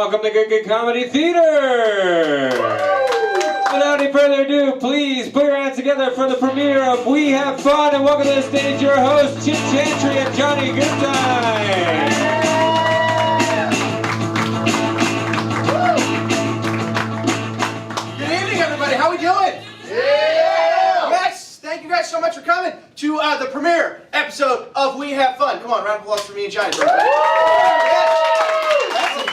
welcome to Good Good Comedy Theater! Without any further ado, please put your hands together for the premiere of We Have Fun, and welcome to the stage your hosts, Chip Chantry and Johnny Goodtime! Good evening, everybody. How we doing? Yeah! Yes! Thank you guys so much for coming to the premiere episode of We Have Fun. Come on, round of applause for me and Johnny. Yes.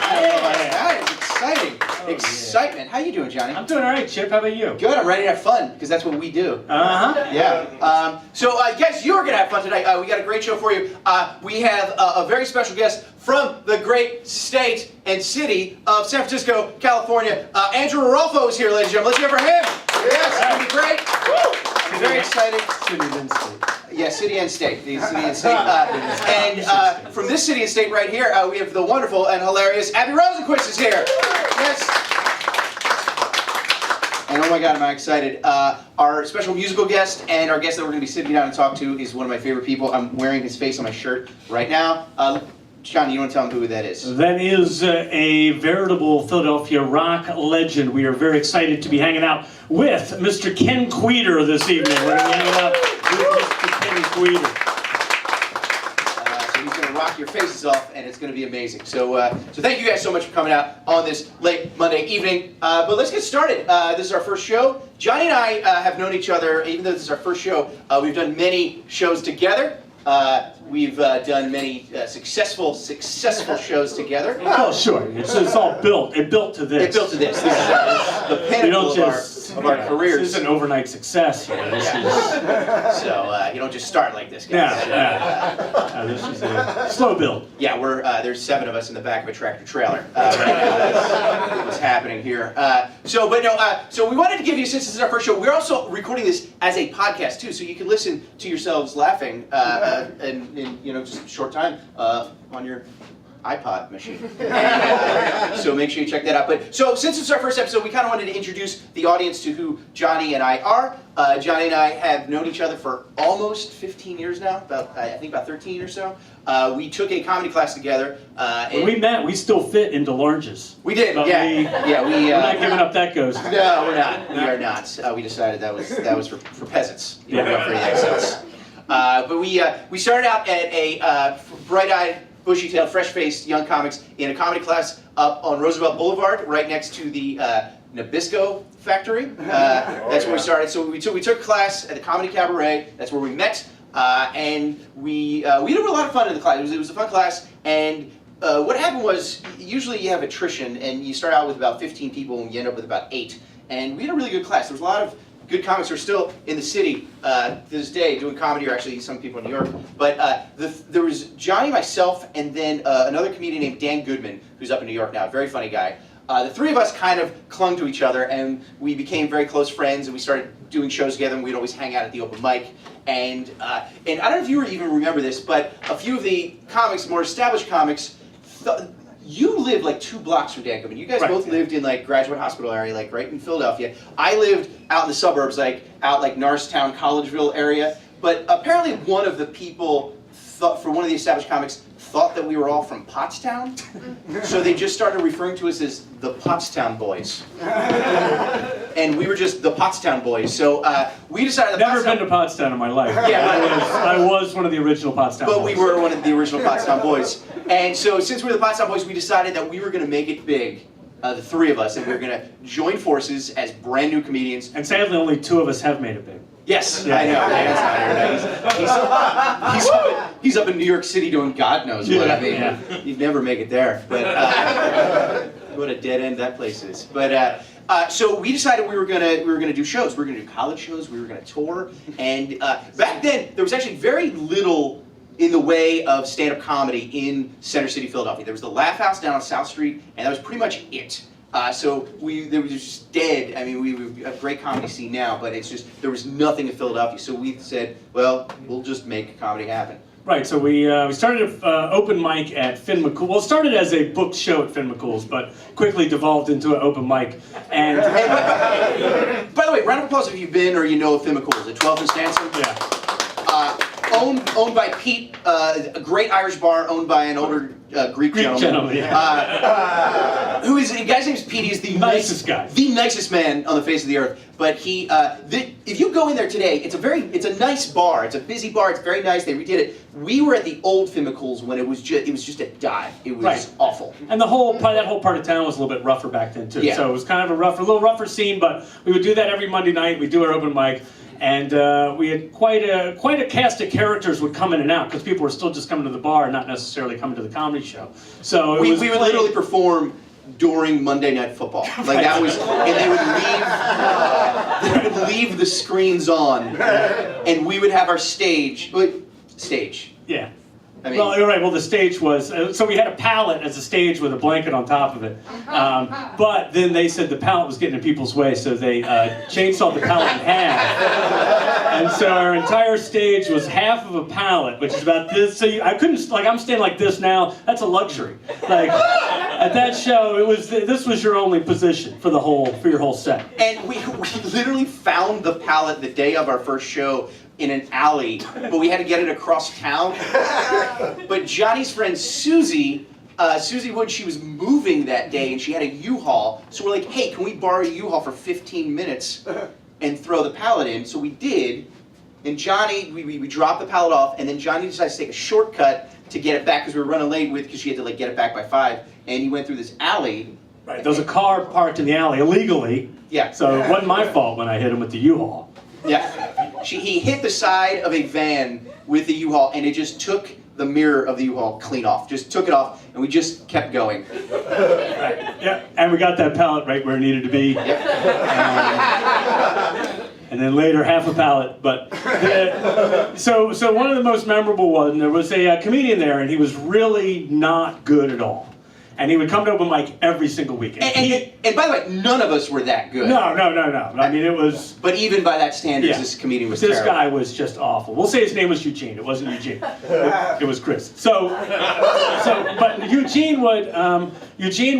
That is exciting. Excitement. How you doing, Johnny? I'm doing all right, Chip. How about you? Good. I'm ready to have fun because that's what we do. Uh-huh. Yeah. So, guys, you are going to have fun tonight. We got a great show for you. We have a very special guest from the great state and city of San Francisco, California. Andrew Rolfo is here, ladies and gentlemen. Let's hear it for him. Yes, it's going to be great. Woo! Very excited. City and state. Yeah, city and state. The city and state. And from this city and state right here, we have the wonderful and hilarious Abby Rosenquist is here. Yes. And oh my God, am I excited. Our special musical guest and our guest that we're going to be sitting down and talk to is one of my favorite people. I'm wearing his face on my shirt right now. John, you want to tell him who that is? That is a veritable Philadelphia rock legend. We are very excited to be hanging out with Mr. Ken Queter this evening. We're going to be hanging out with Mr. Ken Queter. So he's going to rock your faces off, and it's going to be amazing. So thank you guys so much for coming out on this late Monday evening. But let's get started. This is our first show. Johnny and I have known each other, even though this is our first show. We've done many shows together. We've done many successful shows together. Oh, sure. It's all built. It built to this. It built to this. This is the pinnacle of our careers. This is an overnight success. So you don't just start like this, guys. This is a slow build. Yeah, there's 7 of us in the back of a tractor trailer. Right now. That's what's happening here. So we wanted to give you, since this is our first show, we're also recording this as a podcast too, so you can listen to yourselves laughing in just a short time on your iPod machine. So make sure you check that out. But so since it's our first episode, we kind of wanted to introduce the audience to who Johnny and I are. Johnny and I have known each other for almost 15 years now, I think about 13 or so. We took a comedy class together. When we met, we still fit into larges. We did, but we're not giving up that ghost. No, we're not. We are not. We decided that was for peasants. You know, for the excels. But we started out at a bright-eyed, bushy-tailed, fresh-faced young comics in a comedy class up on Roosevelt Boulevard, right next to the Nabisco factory. That's where we started. So we took class at the Comedy Cabaret. That's where we met, and we had a lot of fun in the class. It was a fun class, and what happened was usually you have attrition, and you start out with about 15 people, and you end up with about 8. And we had a really good class. There was a lot of good comics who are still in the city to this day doing comedy, or actually some people in New York. But there was Johnny, myself, and then another comedian named Dan Goodman, who's up in New York now, very funny guy. The 3 of us kind of clung to each other, and we became very close friends, and we started doing shows together, and we'd always hang out at the open mic. And I don't know if you even remember this, but a few of the comics, more established comics, you lived like 2 blocks from Dan Goodman. You guys both lived in like Graduate Hospital area, like right in Philadelphia. I lived out in the suburbs, out like Norristown, Collegeville area. But apparently one of the people, for one of the established comics, thought that we were all from Pottstown. So they just started referring to us as the Pottstown Boys. And we were just the Pottstown Boys. So we decided... Never been to Pottstown in my life. Yeah, I was one of the original Pottstown boys. But we were one of the original Pottstown Boys. And so since we were the Pottstown Boys, we decided that we were going to make it big, the 3 of us, and we were going to join forces as brand new comedians. And sadly, only 2 of us have made it big. Yes, yeah. I know. Dan's not here. He's up in New York City doing God knows what. I mean, you'd never make it there. But what a dead end that place is. But so we decided we were gonna do shows. We were gonna do college shows. We were gonna tour. And back then, there was actually very little in the way of stand-up comedy in Center City, Philadelphia. There was the Laugh House down on South Street, and that was pretty much it. So they were just dead. I mean, we have a great comedy scene now, but it's just, there was nothing in Philadelphia. So we said, well, we'll just make comedy happen. Right, so we started an open mic at Finn McCool. Well, it started as a booked show at Finn McCool's, but quickly devolved into an open mic. And by the way, round of applause if you've been or you know of Finn McCool's at 12th and Stanson. Yeah. owned by Pete, a great Irish bar owned by an older Greek gentleman. Yeah. Who is, the guy's name is Pete. He's the Nicest guy. the nicest man on the face of the earth. But he, if you go in there today, it's a nice bar. It's a busy bar. It's very nice. They redid it. We were at the old Fimmicles when it was just a dive. It was awful. And that whole part of town was a little bit rougher back then too. Yeah. So it was kind of a little rougher scene. But we would do that every Monday night. We'd do our open mic. And we had quite a cast of characters would come in and out because people were still just coming to the bar and not necessarily coming to the comedy show. So we would literally perform during Monday Night Football. Like that was, and they would leave the screens on, and we would have our stage. Yeah. I mean, Well, you're right. Well, the stage was so we had a pallet as a stage with a blanket on top of it. But then they said the pallet was getting in people's way, so they chainsawed the pallet in half. And so our entire stage was half of a pallet, which is about this. So I couldn't, like, I'm standing like this now. That's a luxury. Like at that show, this was your only position for your whole set. and we literally found the pallet the day of our first show in an alley, but we had to get it across town. But Johnny's friend Susie Wood, she was moving that day and she had a U-Haul. So we're like, hey, can we borrow a U-Haul for 15 minutes and throw the pallet in? So we did. And Johnny, we dropped the pallet off, and then Johnny decided to take a shortcut to get it back because we were running late because she had to like get it back by 5. And he went through this alley. Right. There was a car parked in the alley illegally. Yeah. So it wasn't my fault when I hit him with the U-Haul. Yeah. He hit the side of a van with the U-Haul, and it just took the mirror of the U-Haul clean off. Just took it off, and we just kept going. Right. Yeah. And we got that pallet right where it needed to be. Yep. And then later half a pallet. But so one of the most memorable ones, there was a comedian there, and he was really not good at all. And he would come to open mic every single weekend. And by the way, none of us were that good. No. I mean, it was... But even by that standard, this comedian was terrible. This guy was just awful. We'll say his name was Eugene. It wasn't Eugene. It was Chris. But Eugene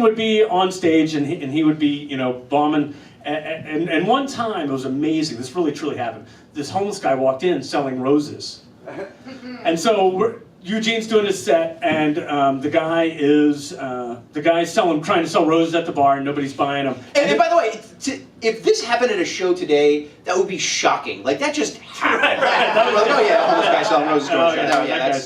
would be on stage, and he would be, bombing. And one time, it was amazing. This really, truly happened. This homeless guy walked in selling roses. And so Eugene's doing his set, and the guy's trying to sell roses at the bar, and nobody's buying them. And by the way, if this happened at a show today, that would be shocking. Like that just happened. Oh yeah, homeless guy selling roses.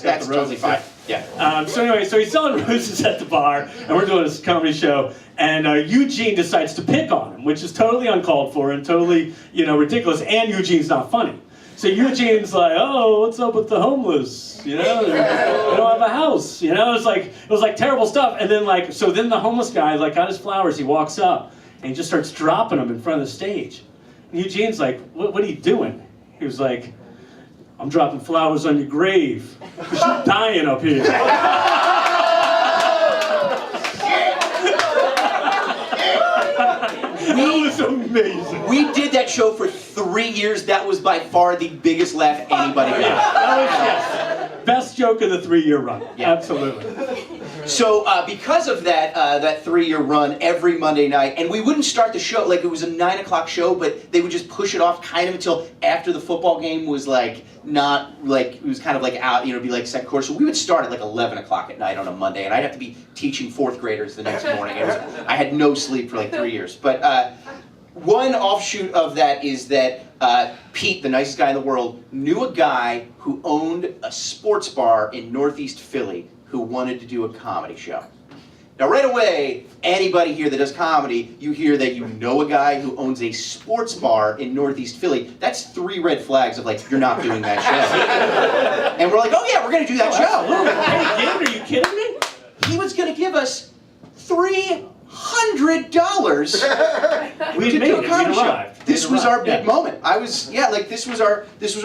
That's totally fine. Yeah. So anyway, so he's selling roses at the bar, and we're doing this comedy show, and Eugene decides to pick on him, which is totally uncalled for and totally, ridiculous, and Eugene's not funny. So Eugene's like, oh, what's up with the homeless? They don't have a house. It was like terrible stuff. And then so then the homeless guy got his flowers. He walks up and he just starts dropping them in front of the stage. And Eugene's like, what are you doing? He was like, I'm dropping flowers on your grave. You're dying up here. That was amazing. We did that show for 3 years. That was by far the biggest laugh anybody got. That was best joke of the 3-year run. Yeah. Absolutely. So because of that 3-year run every Monday night, and we wouldn't start the show, it was a 9 o'clock show, but they would just push it off kind of until after the football game was it was kind of out, it'd be second quarter. So we would start at 11 o'clock at night on a Monday, and I'd have to be teaching 4th graders the next morning. I had no sleep for 3 years. But one offshoot of that is that Pete, the nicest guy in the world, knew a guy who owned a sports bar in Northeast Philly who wanted to do a comedy show. Now right away, anybody here that does comedy, you hear that you know a guy who owns a sports bar in Northeast Philly. That's 3 red flags of you're not doing that show. And we're like, oh yeah, we're gonna do that show. Hey, Gavin, are you kidding me? He was gonna give us $300 We to made do it. a comedy We show. arrived. This was our big moment. This was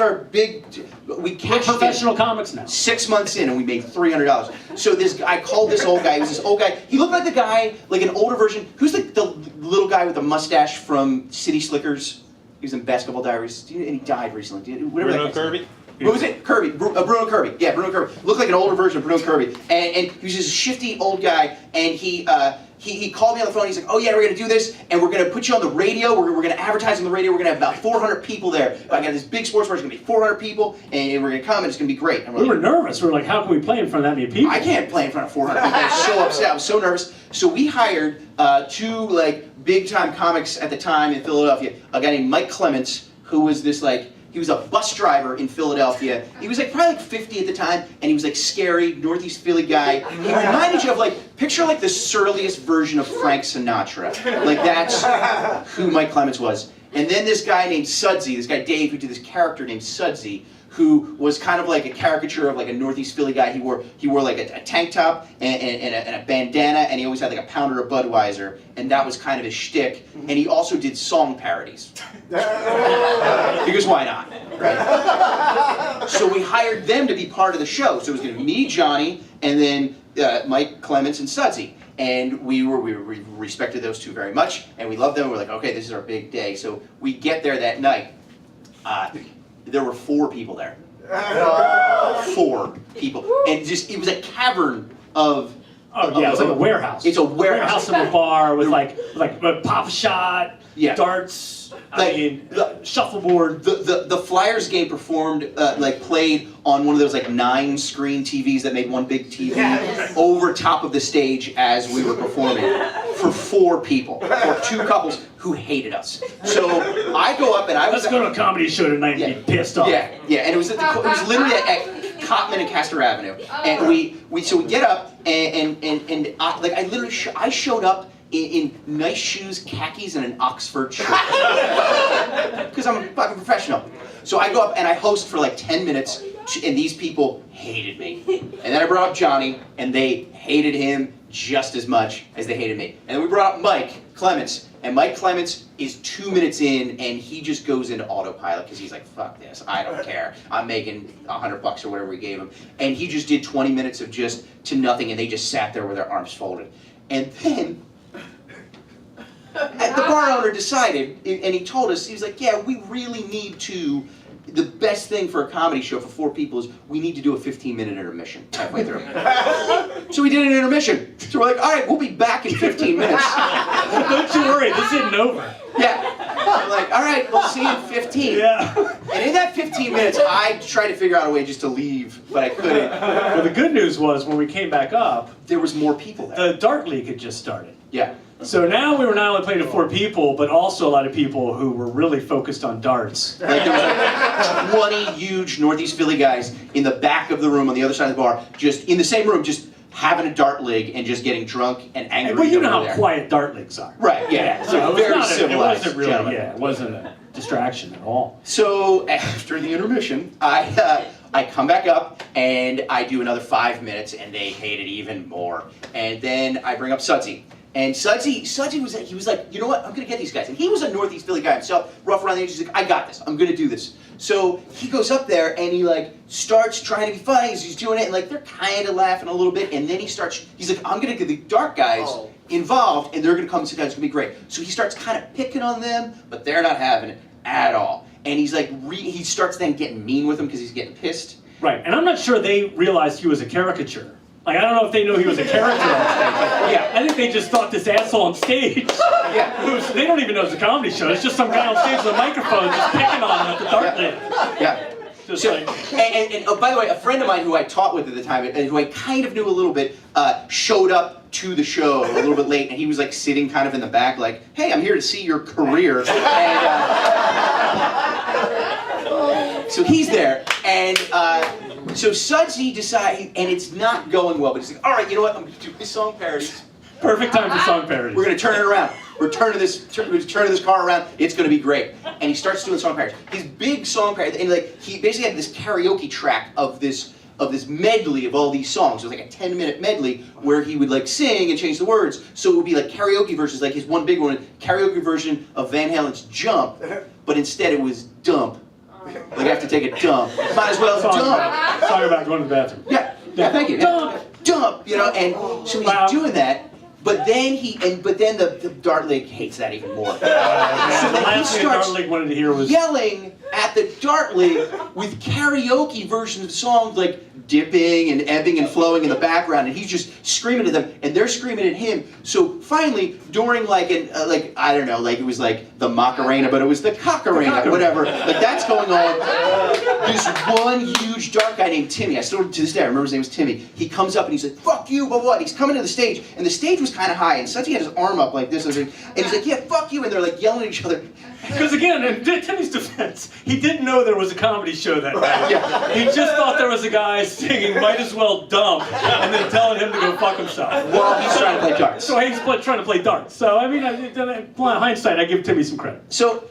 our big. We We're cashed professional in comics now. 6 months in, and we made $300. So I called this old guy. He was this old guy. He looked like the guy, an older version. Who's the little guy with the mustache from City Slickers? He was in Basketball Diaries, and he died recently. Whatever Bruno that guy's name. Kirby? What was it? Kirby. Bruno Kirby. Yeah, Bruno Kirby. Looked like an older version of Bruno Kirby. And he was just a shifty old guy. And he called me on the phone. He's like, oh yeah, we're going to do this. And we're going to put you on the radio. We're going to advertise on the radio. We're going to have about 400 people there. I got this big sports bar. It's going to be 400 people. And we're going to come and it's going to be great. And we were nervous. We were like, how can we play in front of that many people? I can't play in front of 400 people. I was so upset. I was so nervous. So we hired two like big time comics at the time in Philadelphia. A guy named Mike Clements, who was this like, he was a bus driver in Philadelphia. He was like probably like 50 at the time, and he was like scary, Northeast Philly guy. He reminded you of like, picture like the surliest version of Frank Sinatra. Like that's who Mike Clements was. And then this guy named Sudsy, this guy Dave, who did this character named Sudsy, who was kind of like a caricature of like a Northeast Philly guy. He wore like a tank top and a bandana, and he always had like a pounder of Budweiser, and that was kind of his shtick. And he also did song parodies. Because why not, right? So we hired them to be part of the show. So it was going to be me, Johnny, and then Mike Clements and Sudsy. And we respected those two very much, and we loved them. We're like, okay, this is our big day. So we get there that night. There were 4 people there. 4 people. And just, it was a cavern of... Oh yeah, it was like a warehouse. It's a warehouse. Of a bar with like a pop shot, yeah. darts, Like, shuffleboard. The Flyers game performed, played on one of those like 9-screen TVs that made one big TV over top of the stage as we were performing for 4 people, or 2 couples who hated us. So I go up and I was... Let's go to a comedy show tonight and be pissed off. Yeah, and it was literally at Cottman and Castor Avenue, and we get up and I literally I showed up in nice shoes, khakis, and an Oxford shirt because I'm a fucking professional. So I go up and I host for like 10 minutes, and these people hated me. And then I brought up Johnny, and they hated him just as much as they hated me. And then we brought up Mike Clements, and Mike Clements is 2 minutes in, and he just goes into autopilot because he's like, fuck this, I don't care. I'm making $100 or whatever we gave him. And he just did 20 minutes of just to nothing, and they just sat there with their arms folded. And then the bar owner decided, and he told us, he was like, yeah, we really need to, the best thing for a comedy show for 4 people is we need to do a 15-minute intermission halfway through. So we did an intermission. So we're like, all right, we'll be back in 15 minutes. Don't you worry, this isn't over. Yeah. We're like, all right, we'll see you in 15. Yeah. And in that 15 minutes, I tried to figure out a way just to leave, but I couldn't. Well, the good news was when we came back up, there was more people there. The Dart League had just started. Yeah. So now we were not only playing to 4 people, but also a lot of people who were really focused on darts. Like there was like 20 huge Northeast Philly guys in the back of the room on the other side of the bar, just in the same room, just having a dart league and just getting drunk and angry. Well, you know how there. quiet dart leagues are. Right, yeah. So very civilized. It wasn't really, gentlemen. yeah, it wasn't a distraction at all. So after the intermission, I come back up and I do another 5 minutes, and they hate it even more. And then I bring up Sudsy. And Sudsy was like, you know what, I'm gonna get these guys. And he was a Northeast Philly guy himself, rough around the edges. He's like, I got this, I'm gonna do this. So he goes up there and he like starts trying to be funny as he's doing it, and like they're kind of laughing a little bit. And then he's like, I'm gonna get the dark guys involved, and they're gonna come and sit down. It's gonna be great. So he starts kind of picking on them, but they're not having it at all. And he's like, he starts then getting mean with them because he's getting pissed. Right, and I'm not sure they realized he was a caricature. Like, I don't know if they knew he was a character on stage. Yeah. I think they just thought this asshole on stage. Yeah. They don't even know it's a comedy show. It's just some guy on stage with a microphone just picking on him at the Dart League. Yeah. Just So, like, and oh, by the way, a friend of mine who I taught with at the time, and who I kind of knew a little bit, showed up to the show a little bit late, and he was like sitting kind of in the back, like, "Hey, I'm here to see your career." And, so he's there, and so Sudsy decides, and it's not going well, but he's like, "All right, you know what? I'm going to do his song parodies. perfect time for song parodies. We're going to turn it around. We're turning this car around. It's going to be great." And he starts doing song parodies. His big song parodies, and like he basically had this karaoke track of this medley of all these songs. It was like a 10-minute medley where he would like sing and change the words. So it would be like karaoke versions, like his one big one, karaoke version of Van Halen's Jump, but instead it was Dump. Like I have to take a dump. Might as well dump. Song about going to the bathroom. Yeah, thank you. Dump. Dump, you know, and so he's doing that, But then the Dart League hates that even more. So The then he last thing starts Dart League wanted to hear was yelling at the Dart League with karaoke versions of songs like dipping and ebbing and flowing in the background, and he's just screaming at them, and they're screaming at him. So finally, during like I don't know, like it was like the Macarena, but it was the Cockarena, whatever. Like that's going on. This one huge dark guy named Timmy. I still to this day I remember his name was Timmy. He comes up and he's like, "Fuck you," blah blah. And he's coming to the stage, and the stage was kind of high, and Sudsy had his arm up like this, and he's like, "Yeah, fuck you," and they're like yelling at each other. because again, in Timmy's defense, he didn't know there was a comedy show that night. Yeah. He just thought there was a guy singing "Might As Well Dump" and then telling him to go fuck himself. Well, he's trying to play darts. So he's trying to play darts. So I mean, in hindsight, I give Timmy some credit. So,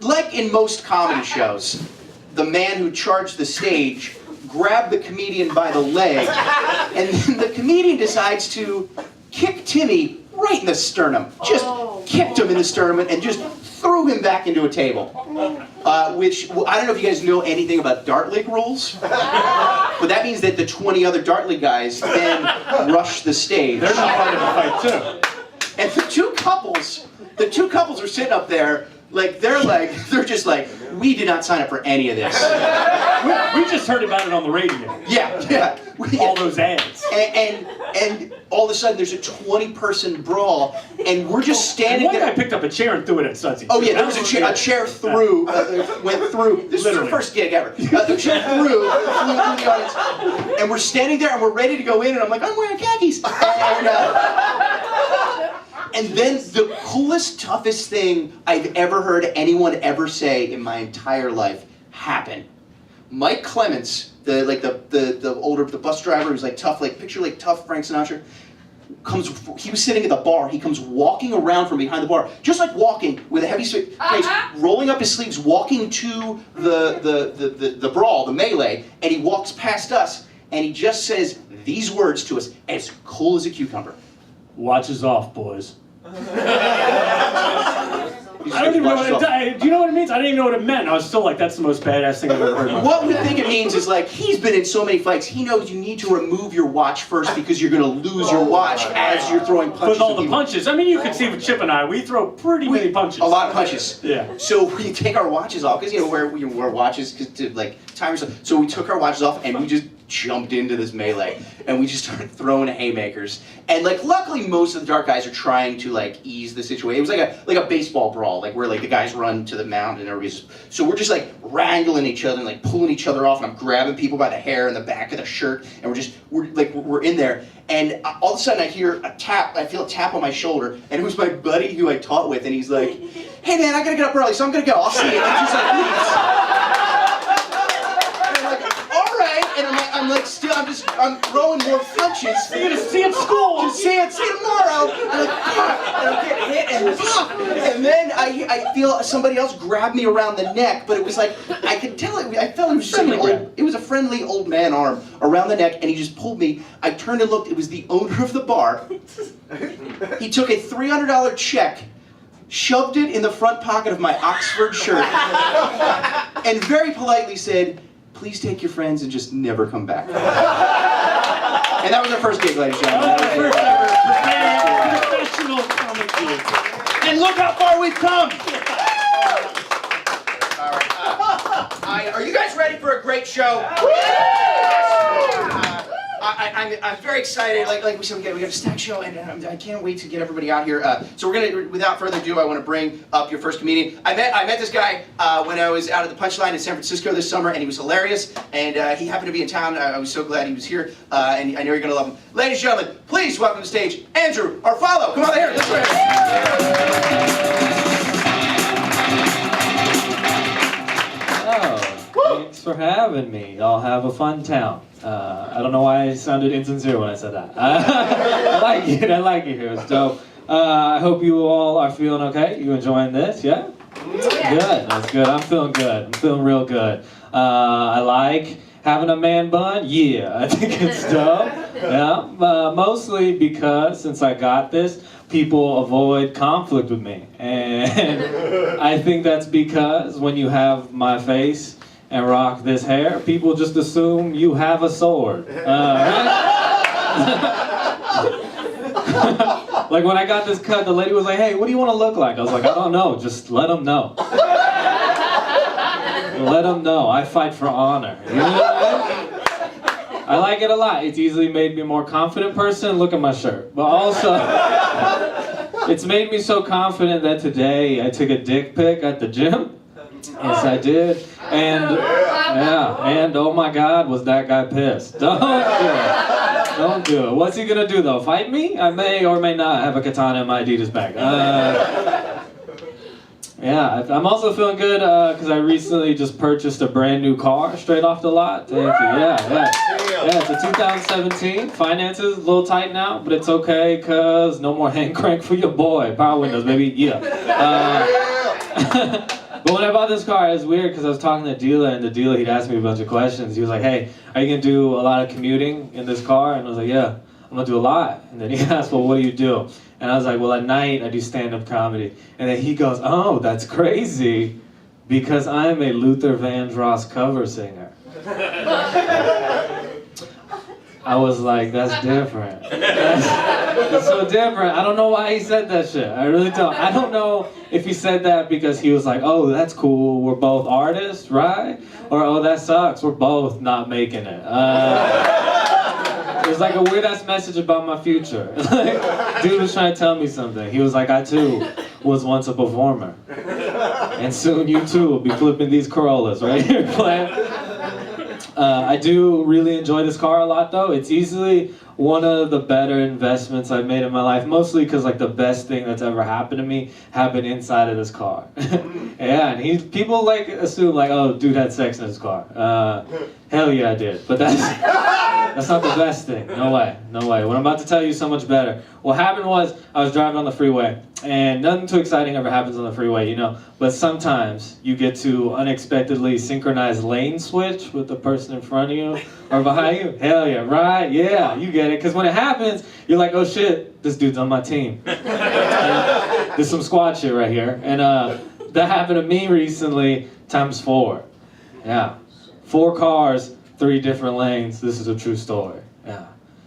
like in most comedy shows, the man who charged the stage grabbed the comedian by the leg, and then the comedian decides to kick Timmy right in the sternum. Just kicked him in the sternum and just threw him back into a table. Which, I don't know if you guys know anything about Dart League rules, but that means that the 20 other Dart League guys then rush the stage. They're not part of the fight too. And the two couples are sitting up there, they're just like, we did not sign up for any of this. We just heard about it on the radio. Yeah. All those ads. And all of a sudden there's a 20-person brawl, and we're just standing One guy there. picked up a chair and threw it at Sudsy. Oh yeah, there was a chair went through. This was the first gig ever. The chair flew through the audience, and we're standing there and we're ready to go in, and I'm like, I'm wearing khakis. And then the coolest, toughest thing I've ever heard anyone ever say in my entire life happened. Mike Clements, the bus driver who's like tough, like picture like tough Frank Sinatra, he was sitting at the bar, he comes walking around from behind the bar, just like walking with a heavy face, rolling up his sleeves, walking to the brawl, the melee, and he walks past us, and he just says these words to us, as cool as a cucumber. Watches off, boys. I don't even know what it do you know what it means? I didn't even know what it meant. I was still like, that's the most badass thing I've ever heard in my life. What we think it means is like, he's been in so many fights, he knows you need to remove your watch first because you're going to lose your watch as you're throwing punches. With all the punches. I mean, you can see with Chip and I, we throw pretty many punches. A lot of punches. Yeah. So we take our watches off, because we wear watches to like time yourself. So we took our watches off and we just jumped into this melee, and we just started throwing haymakers. And like, luckily, most of the dark guys are trying to like ease the situation. It was like a baseball brawl, like where like the guys run to the mound and everybody's. So we're just like wrangling each other and like pulling each other off, and I'm grabbing people by the hair and the back of the shirt, and we're in there. And all of a sudden, I hear a tap. I feel a tap on my shoulder, and it was my buddy who I taught with, and he's like, "Hey man, I gotta get up early, so I'm gonna go. I'll see you." And he's like, "Please." I'm throwing more punches. You're gonna see it at school. Just see it tomorrow. And I'm getting hit and then I feel somebody else grab me around the neck, but it was like I could tell it. I felt it was just it was a friendly old man arm around the neck, and he just pulled me. I turned and looked. It was the owner of the bar. He took a $300 check, shoved it in the front pocket of my Oxford shirt, and very politely said, "Please take your friends and just never come back." And that was our first gig, ladies and gentlemen. First ever professional comic gig. And look how far we've come! All right. Are you guys ready for a great show? I'm very excited. Like we said, we got a stacked show, and I can't wait to get everybody out here. So we're gonna, without further ado, I want to bring up your first comedian. I met this guy when I was out at the Punchline in San Francisco this summer, and he was hilarious. And he happened to be in town. I was so glad he was here, and I know you're gonna love him. Ladies and gentlemen, please welcome to the stage Andrew Arfalo. Come on here. Let's go. Oh, thanks for having me. I'll have a fun town. I don't know why I sounded insincere when I said that. I like it here. It's dope. I hope you all are feeling okay. You enjoying this? Yeah? Good. That's good. I'm feeling good. I'm feeling real good. I like having a man bun. Yeah, I think it's dope. Yeah, mostly because since I got this, people avoid conflict with me. And I think that's because when you have my face and rock this hair, people just assume you have a sword. Right? Like when I got this cut, the lady was like, "Hey, what do you want to look like?" I was like, "I don't know. Just let them know. Let them know. I fight for honor." You know what I mean? I like it a lot. It's easily made me a more confident person. Look at my shirt. But also, it's made me so confident that today I took a dick pic at the gym. Yes, I did. And oh my God, was that guy pissed? Don't do it. Don't do it. What's he gonna do though? Fight me? I may or may not have a katana in my Adidas bag. Yeah, I'm also feeling good because I recently just purchased a brand new car straight off the lot. Thank you. Yeah, it's a 2017. Finances a little tight now, but it's okay because no more hand crank for your boy. Power windows, baby. Yeah. But when I bought this car, it was weird because I was talking to the dealer, and the dealer, he'd asked me a bunch of questions. He was like, "Hey, are you gonna do a lot of commuting in this car?" And I was like, "Yeah, I'm gonna do a lot." And then he asked, "Well, what do you do?" And I was like, "Well, at night I do stand-up comedy." And then he goes, "Oh, that's crazy, because I'm a Luther Vandross cover singer." I was like, "That's different. That's so different." I don't know why he said that shit. I really don't. I don't know if he said that because he was like, "Oh, that's cool. We're both artists, right?" Or, "Oh, that sucks. We're both not making it." It was like a weird ass message about my future. Like, dude was trying to tell me something. He was like, "I too was once a performer, and soon you too will be flipping these Corollas right here, playing." I do really enjoy this car a lot though. It's easily one of the better investments I've made in my life, mostly because like the best thing that's ever happened to me happened inside of this car. Yeah, and people like assume like, "Oh, dude had sex in his car." Hell yeah, I did. But that's not the best thing. No way, no way. What I'm about to tell you is so much better. What happened was I was driving on the freeway, and nothing too exciting ever happens on the freeway, you know. But sometimes you get to unexpectedly synchronize lane switch with the person in front of you or behind you. Hell yeah, right? Yeah, you get it. Because when it happens, you're like, "Oh shit, this dude's on my team." There's some squad shit right here. And that happened to me recently times 4. Yeah. 4 cars, 3 different lanes. This is a true story. Yeah.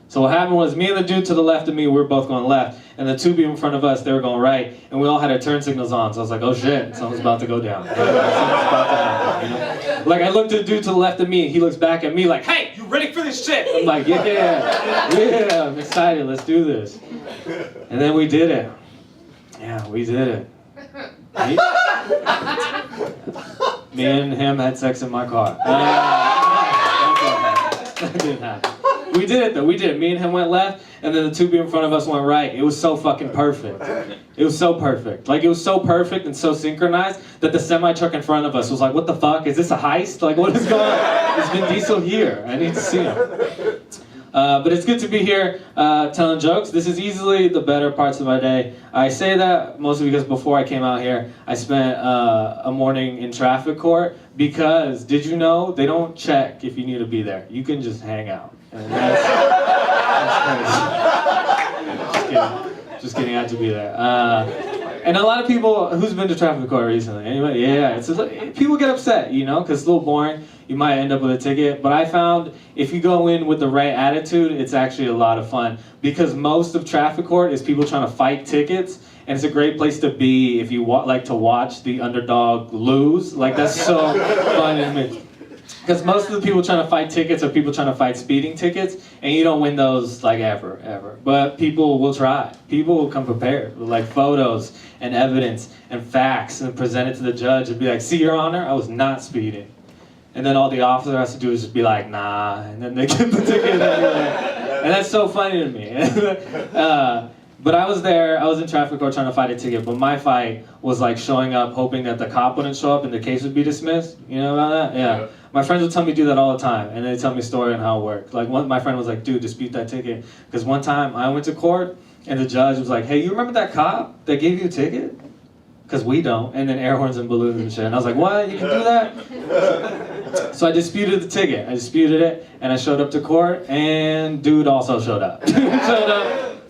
So what happened was me and the dude to the left of me, we were both going left, and the 2 people in front of us, they were going right, and we all had our turn signals on. So I was like, "Oh shit, something's about to go down." Something's about to happen, you know? Like I looked at the dude to the left of me, and he looks back at me like, "Hey, you ready for this shit?" I'm like, yeah, I'm excited, let's do this. And then we did it. Yeah, we did it. Me and him had sex in my car. That didn't happen. We did it though, we did it. Me and him went left, and then the 2 people in front of us went right. It was so fucking perfect. It was so perfect. Like it was so perfect and so synchronized that the semi-truck in front of us was like, "What the fuck? Is this a heist? Like what is going on? Is Vin Diesel here? I need to see him." But it's good to be here telling jokes. This is easily the better parts of my day. I say that mostly because before I came out here, I spent a morning in traffic court because, did you know, they don't check if you need to be there. You can just hang out. And that's crazy. Just kidding, I had to be there. And a lot of people, who's been to traffic court recently? Anybody? Yeah, people get upset, you know, because it's a little boring. You might end up with a ticket. But I found if you go in with the right attitude, it's actually a lot of fun. Because most of traffic court is people trying to fight tickets. And it's a great place to be if you like to watch the underdog lose. Like, that's so fun to me. Because most of the people trying to fight tickets are people trying to fight speeding tickets, and you don't win those like ever. But people will try. People will come prepared with like photos and evidence and facts and present it to the judge and be like, "See, Your Honor, I was not speeding." And then all the officer has to do is just be like, "Nah," and then they give the ticket anyway. And that's so funny to me. But I was there, I was in traffic court trying to fight a ticket, but my fight was like showing up, hoping that the cop wouldn't show up and the case would be dismissed. You know about that? Yeah. My friends would tell me to do that all the time, and they tell me a story on how it worked. Like my friend was like, "Dude, dispute that ticket." Because one time I went to court, and the judge was like, "Hey, you remember that cop that gave you a ticket?" Because we don't. And then air horns and balloons and shit. And I was like, "What? You can do that?" So I disputed the ticket. I disputed it, and I showed up to court, and dude also showed up.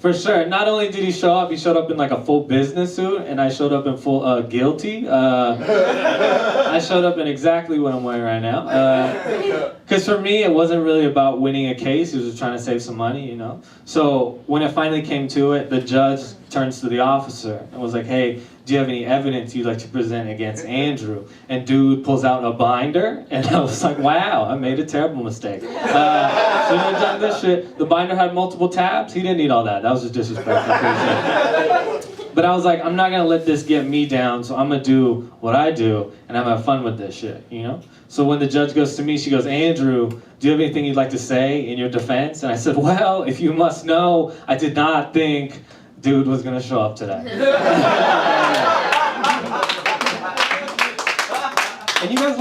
For sure. Not only did he show up, he showed up in like a full business suit, and I showed up in full guilty. I showed up in exactly what I'm wearing right now. Because for me, it wasn't really about winning a case. He was just trying to save some money, you know. So when it finally came to it, the judge turns to the officer and was like, "Hey, do you have any evidence you'd like to present against Andrew?" And dude pulls out a binder, and I was like, "Wow, I made a terrible mistake. Shouldn't have done this shit." The binder had multiple tabs. He didn't need all that. That was just disrespectful. But I was like, I'm not gonna let this get me down, so I'm gonna do what I do, and I'm gonna have fun with this shit, you know? So when the judge goes to me, she goes, "Andrew, do you have anything you'd like to say in your defense?" And I said, "Well, if you must know, I did not think dude was gonna show up today." And you guys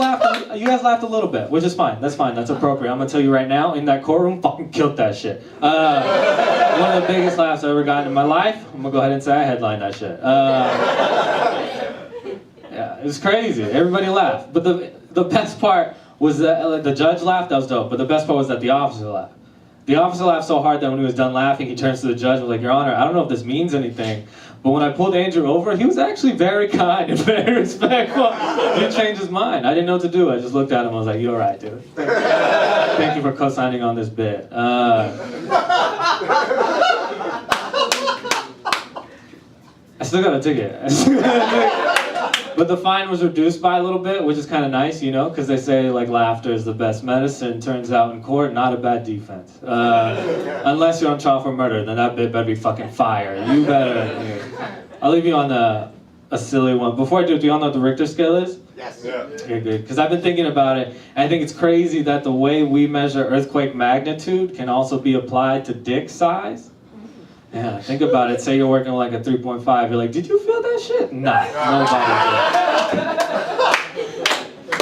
laughed a little bit, which is fine. That's fine. That's appropriate. I'm gonna tell you right now, in that courtroom, fucking killed that shit. One of the biggest laughs I've ever gotten in my life. I'm gonna go ahead and say I headlined that shit. Yeah, it was crazy. Everybody laughed. But the best part was that the judge laughed. That was dope. But the best part was that the officer laughed. The officer laughed so hard that when he was done laughing, he turns to the judge and was like, "Your Honor, I don't know if this means anything, but when I pulled Andrew over, he was actually very kind and very respectful. He didn't change his mind. I didn't know what to do. I just looked at him and was like, "You're all right, dude. Thank you for co-signing on this bit." I still got a ticket. But the fine was reduced by a little bit, which is kind of nice, you know, because they say like laughter is the best medicine. Turns out in court, not a bad defense. Unless you're on trial for murder, then that bit better be fucking fire. You better. I'll leave you on a silly one. Before I do y'all know what the Richter scale is? Yes. Yeah. Okay, good. Because I've been thinking about it, and I think it's crazy that the way we measure earthquake magnitude can also be applied to dick size. Yeah, think about it. Say you're working like a 3.5. You're like, "Did you feel that shit?" Nah, nobody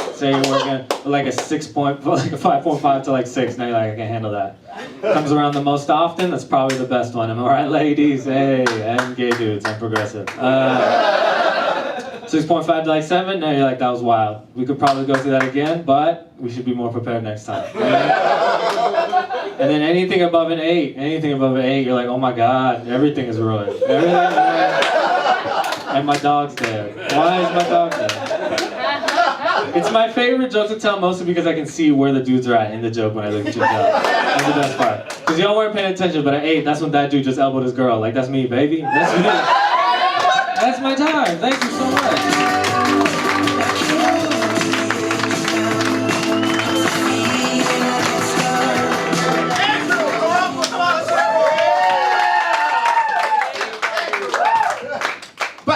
did. Say you're working like a 5.5 to like 6. Now you're like, "I can handle that." Comes around the most often. That's probably the best one. Am I right, ladies? Hey, and gay dudes. I'm progressive. 6.5 to like 7. Now you're like, "That was wild." We could probably go through that again, but we should be more prepared next time. And then anything above an 8, you're like, "Oh my God, everything is ruined." And my dog's dead. Why is my dog dead? It's my favorite joke to tell, mostly because I can see where the dudes are at in the joke when I look at your joke. That's the best part. Because y'all weren't paying attention, but at 8, that's when that dude just elbowed his girl. Like, that's me, baby. That's me. That's my time. Thank you so much.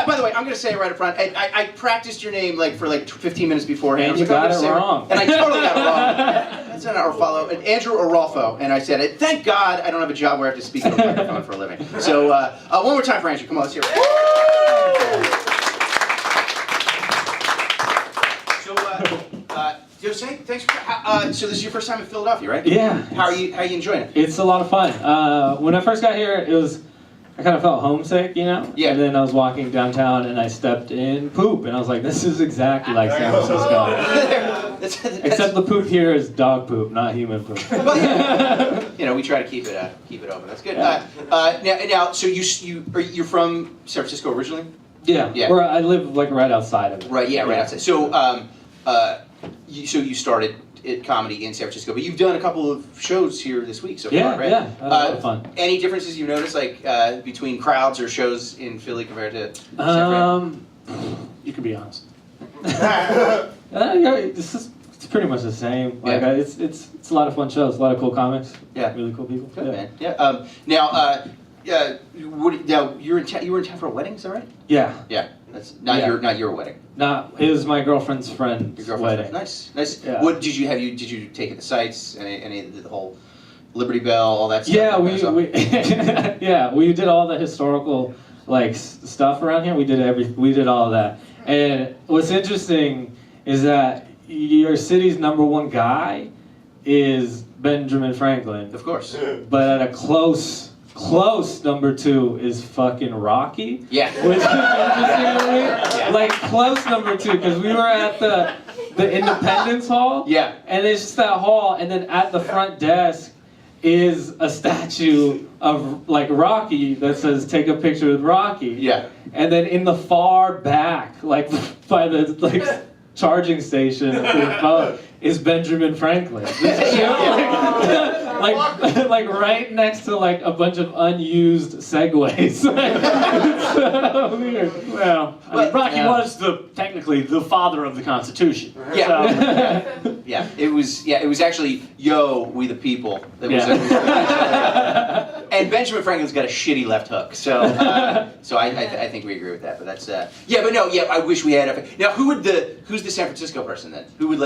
By the way, I'm going to say it right up front. I practiced your name like for like 15 minutes beforehand. And I was you like, I'm got gonna it say wrong. And I totally got it wrong. That's not Orfalo. Andrew Orolfo. And I said, "Thank God I don't have a job where I have to speak in a microphone for a living." So one more time for Andrew. Come on, let's hear it. So, Jose, thanks for. So this is your first time in Philadelphia, right? Yeah. How are you enjoying it? It's a lot of fun. When I first got here, I kind of felt homesick, you know? Yeah. And then I was walking downtown and I stepped in poop, and I was like, "This is exactly like San Francisco." Except the poop here is dog poop, not human poop. You know, we try to keep it open. That's good. Now, so you're from San Francisco originally? Yeah. Yeah. Where I live like right outside of it. Right. Yeah. Right outside. So, you started comedy in San Francisco, but you've done a couple of shows here this week so far, right? Yeah. I had a lot of fun. Any differences you've noticed, like between crowds or shows in Philly compared to San Fran? You can be honest. It's pretty much the same. Like, Yeah. it's a lot of fun shows, a lot of cool comics. Yeah. Really cool people. Good, man. Yeah. Now, you were in town for a wedding, is that right? Yeah. Yeah. That's not Yeah. your wedding. No, it was my girlfriend's friend's Your girlfriend's wedding. wedding. Nice. Yeah. What did you take the sights? Any the whole Liberty Bell, all that stuff? Yeah, that kind of stuff? we did all the historical like stuff around here. We did all of that. And what's interesting is that your city's #1 guy is Benjamin Franklin, Of course. but at a close #2 is fucking Rocky. Yeah. Which is interesting to me. Like close #2, because we were at the Independence Hall. Yeah. And it's just that hall, and then at the front desk is a statue of like Rocky that says "Take a picture with Rocky." Yeah. And then in the far back, like by the like charging station for your phone, is Benjamin Franklin. Like right next to like a bunch of unused Segways. So weird. Well, I mean, Rocky was technically the father of the Constitution. Yeah. Yeah, it was actually "Yo, we the people." That was and Benjamin Franklin's got a shitty left hook, so I think we agree with that. But that's I wish we had. Now, who's the San Francisco person then? Who would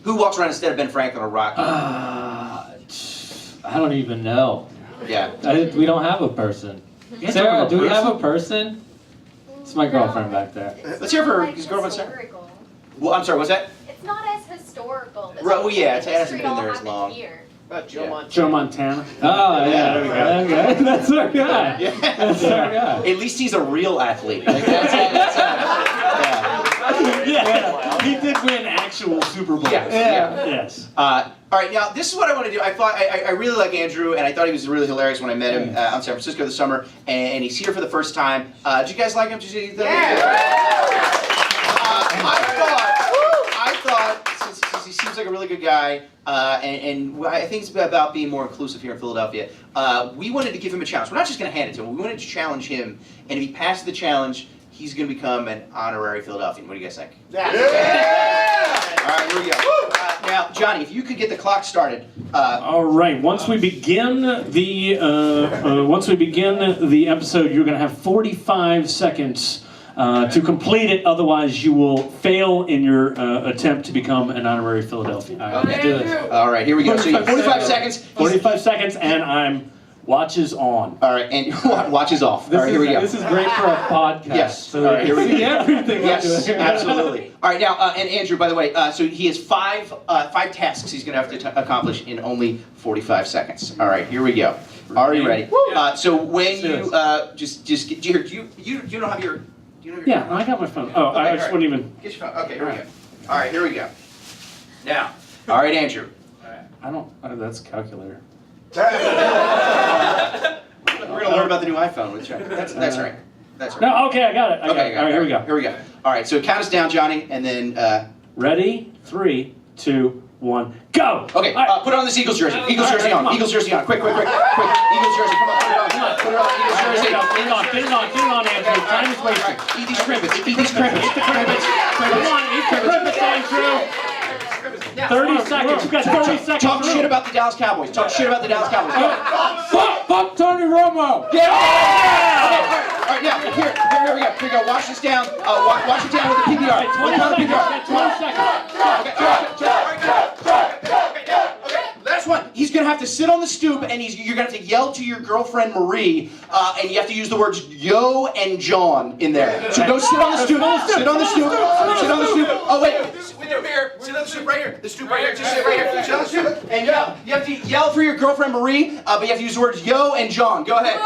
who walks around instead of Ben Franklin or Rocky? I don't even know. Yeah. We don't have a person. Sarah, do we have a person? It's my girlfriend back there. Let's hear for his girlfriend, Sarah. Well, I'm sorry, what's that? It's not as historical. Right, well, yeah, it hasn't History been there all as long. happened here. Joe Montana. Oh, yeah. there we go. Okay. That's our guy. Yeah. That's our guy. At least he's a real athlete. Like, Yeah, he did win actual Super Bowls. Yeah. Yes. All right, now this is what I want to do. I really like Andrew, and I thought he was really hilarious when I met him out in San Francisco this summer, and he's here for the first time. Did you guys like him? Did you think I thought since he seems like a really good guy, and I think it's about being more inclusive here in Philadelphia, we wanted to give him a challenge. We're not just going to hand it to him. We wanted to challenge him, and if he passes the challenge, he's going to become an honorary Philadelphian. What do you guys think? Yeah! All right, here we go. Now, Johnny, if you could get the clock started. All right. Once we begin the episode, you're going to have 45 seconds to complete it. Otherwise, you will fail in your attempt to become an honorary Philadelphian. All right, let's do this. All right, here we go. So you have 45 seconds. 45 seconds, and watches on. All right, and watch is off. All right, here we go. This is great for a podcast. Yes. So All right, here we go. see everything. Yes, we're doing. absolutely. All right, now, and Andrew, by the way, so he has five tasks he's going to have to accomplish in only 45 seconds. All right, here we go. Are you ready? So when you just get here, do you don't have your Yeah, I got my phone. Oh, I just wouldn't even. Get your phone. Okay, here we go. All right, here we go. Now, all right, Andrew. I don't. That's a calculator. We're gonna learn about the new iPhone with Chuck. That's right. That's right. No, okay, I got it. Okay, All right, here we go. Here we go. All right, so count us down, Johnny, and then. Ready? 3, 2, 1, go! Okay, put on this Eagles jersey. Eagles jersey on. Eagles jersey on. Quick. Eagles jersey. Come on, put it on. Put it on. Eagles jersey. Get it on, Andrew. Time is wasted. Eat these crimpets. Eat these crimpets. Eat the crimpets. Come on, eat the crimpets, Andrew. 30 seconds. You've got 30 seconds. Talk shit about the Dallas Cowboys. Talk shit about the Dallas Cowboys. Fuck Tony Romo. Yeah! All right, now, here we go. Here we go. Wash this down. Wash it down with the PBR. 20 seconds. Okay, last one. He's gonna have to sit on the stoop, and you're gonna have to yell to your girlfriend Marie, and you have to use the words "yo" and "John" in there. So go sit on the stoop. Sit on the stoop. Sit on the stoop. Oh wait. Sit on the stoop right here. The stoop right here. Just sit right here. Sit on the stoop. And you have to yell for your girlfriend Marie, but you have to use the words "yo" and "John." Go ahead.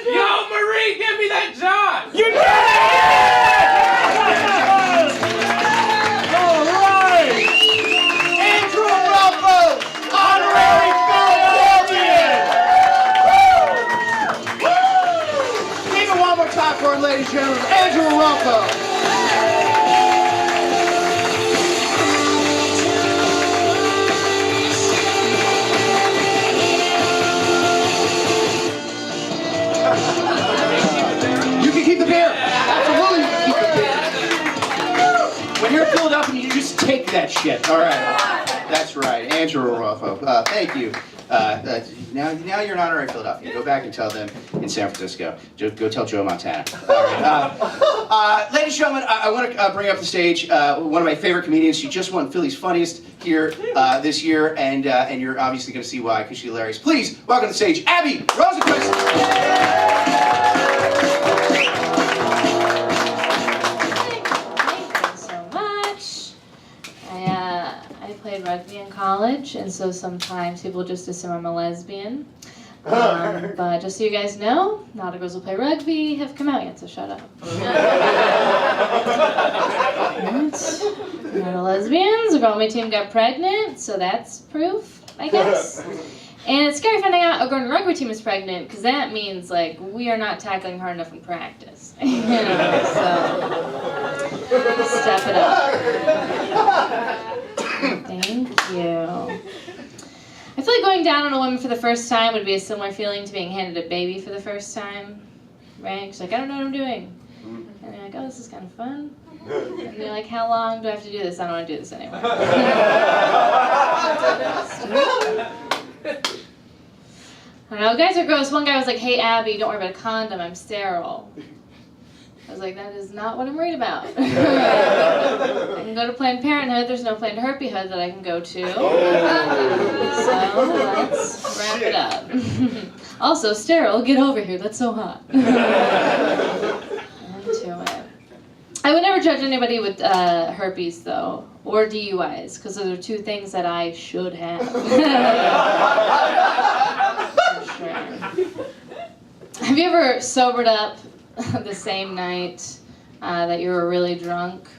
Yo, Marie, give me that John! You did it! All right! Andrew Ralpho, honorary Philadelphian! Give it one more time for him, ladies and gentlemen. Andrew Ralpho. You can keep the beer. Absolutely, you can keep the beer. When you're in Philadelphia, you just take that shit. All right. That's right, Andrew Ralpho. Thank you. Now you're an honorary Philadelphia. Go back and tell them in San Francisco. Go tell Joe Montana. All right. Ladies and gentlemen, I want to bring up the stage one of my favorite comedians. She just won Philly's Funniest here this year, and you're obviously going to see why, because she's hilarious. Please welcome to the stage, Abby Rosenquist. I played rugby in college, and so sometimes people just assume I'm a lesbian. But just so you guys know, not all girls who play rugby have come out yet, so shut up. Not all lesbians. A girl on my team got pregnant, so that's proof, I guess. And it's scary finding out a girl rugby team is pregnant because that means like we are not tackling hard enough in practice. You know, so step it up. Thank you. I feel like going down on a woman for the first time would be a similar feeling to being handed a baby for the first time, right? She's like, I don't know what I'm doing. And you're like, oh, this is kind of fun. And you're like, how long do I have to do this? I don't want to do this anymore. I don't know, guys are gross. One guy was like, hey, Abby, don't worry about a condom. I'm sterile. I was like, that is not what I'm worried about. I can go to Planned Parenthood. There's no Planned Herpyhood that I can go to. So let's wrap it up. Also, sterile, get over here. That's so hot. Into it. I would never judge anybody with herpes, though, or DUIs, because those are two things that I should have. For sure. Have you ever sobered up the same night that you were really drunk?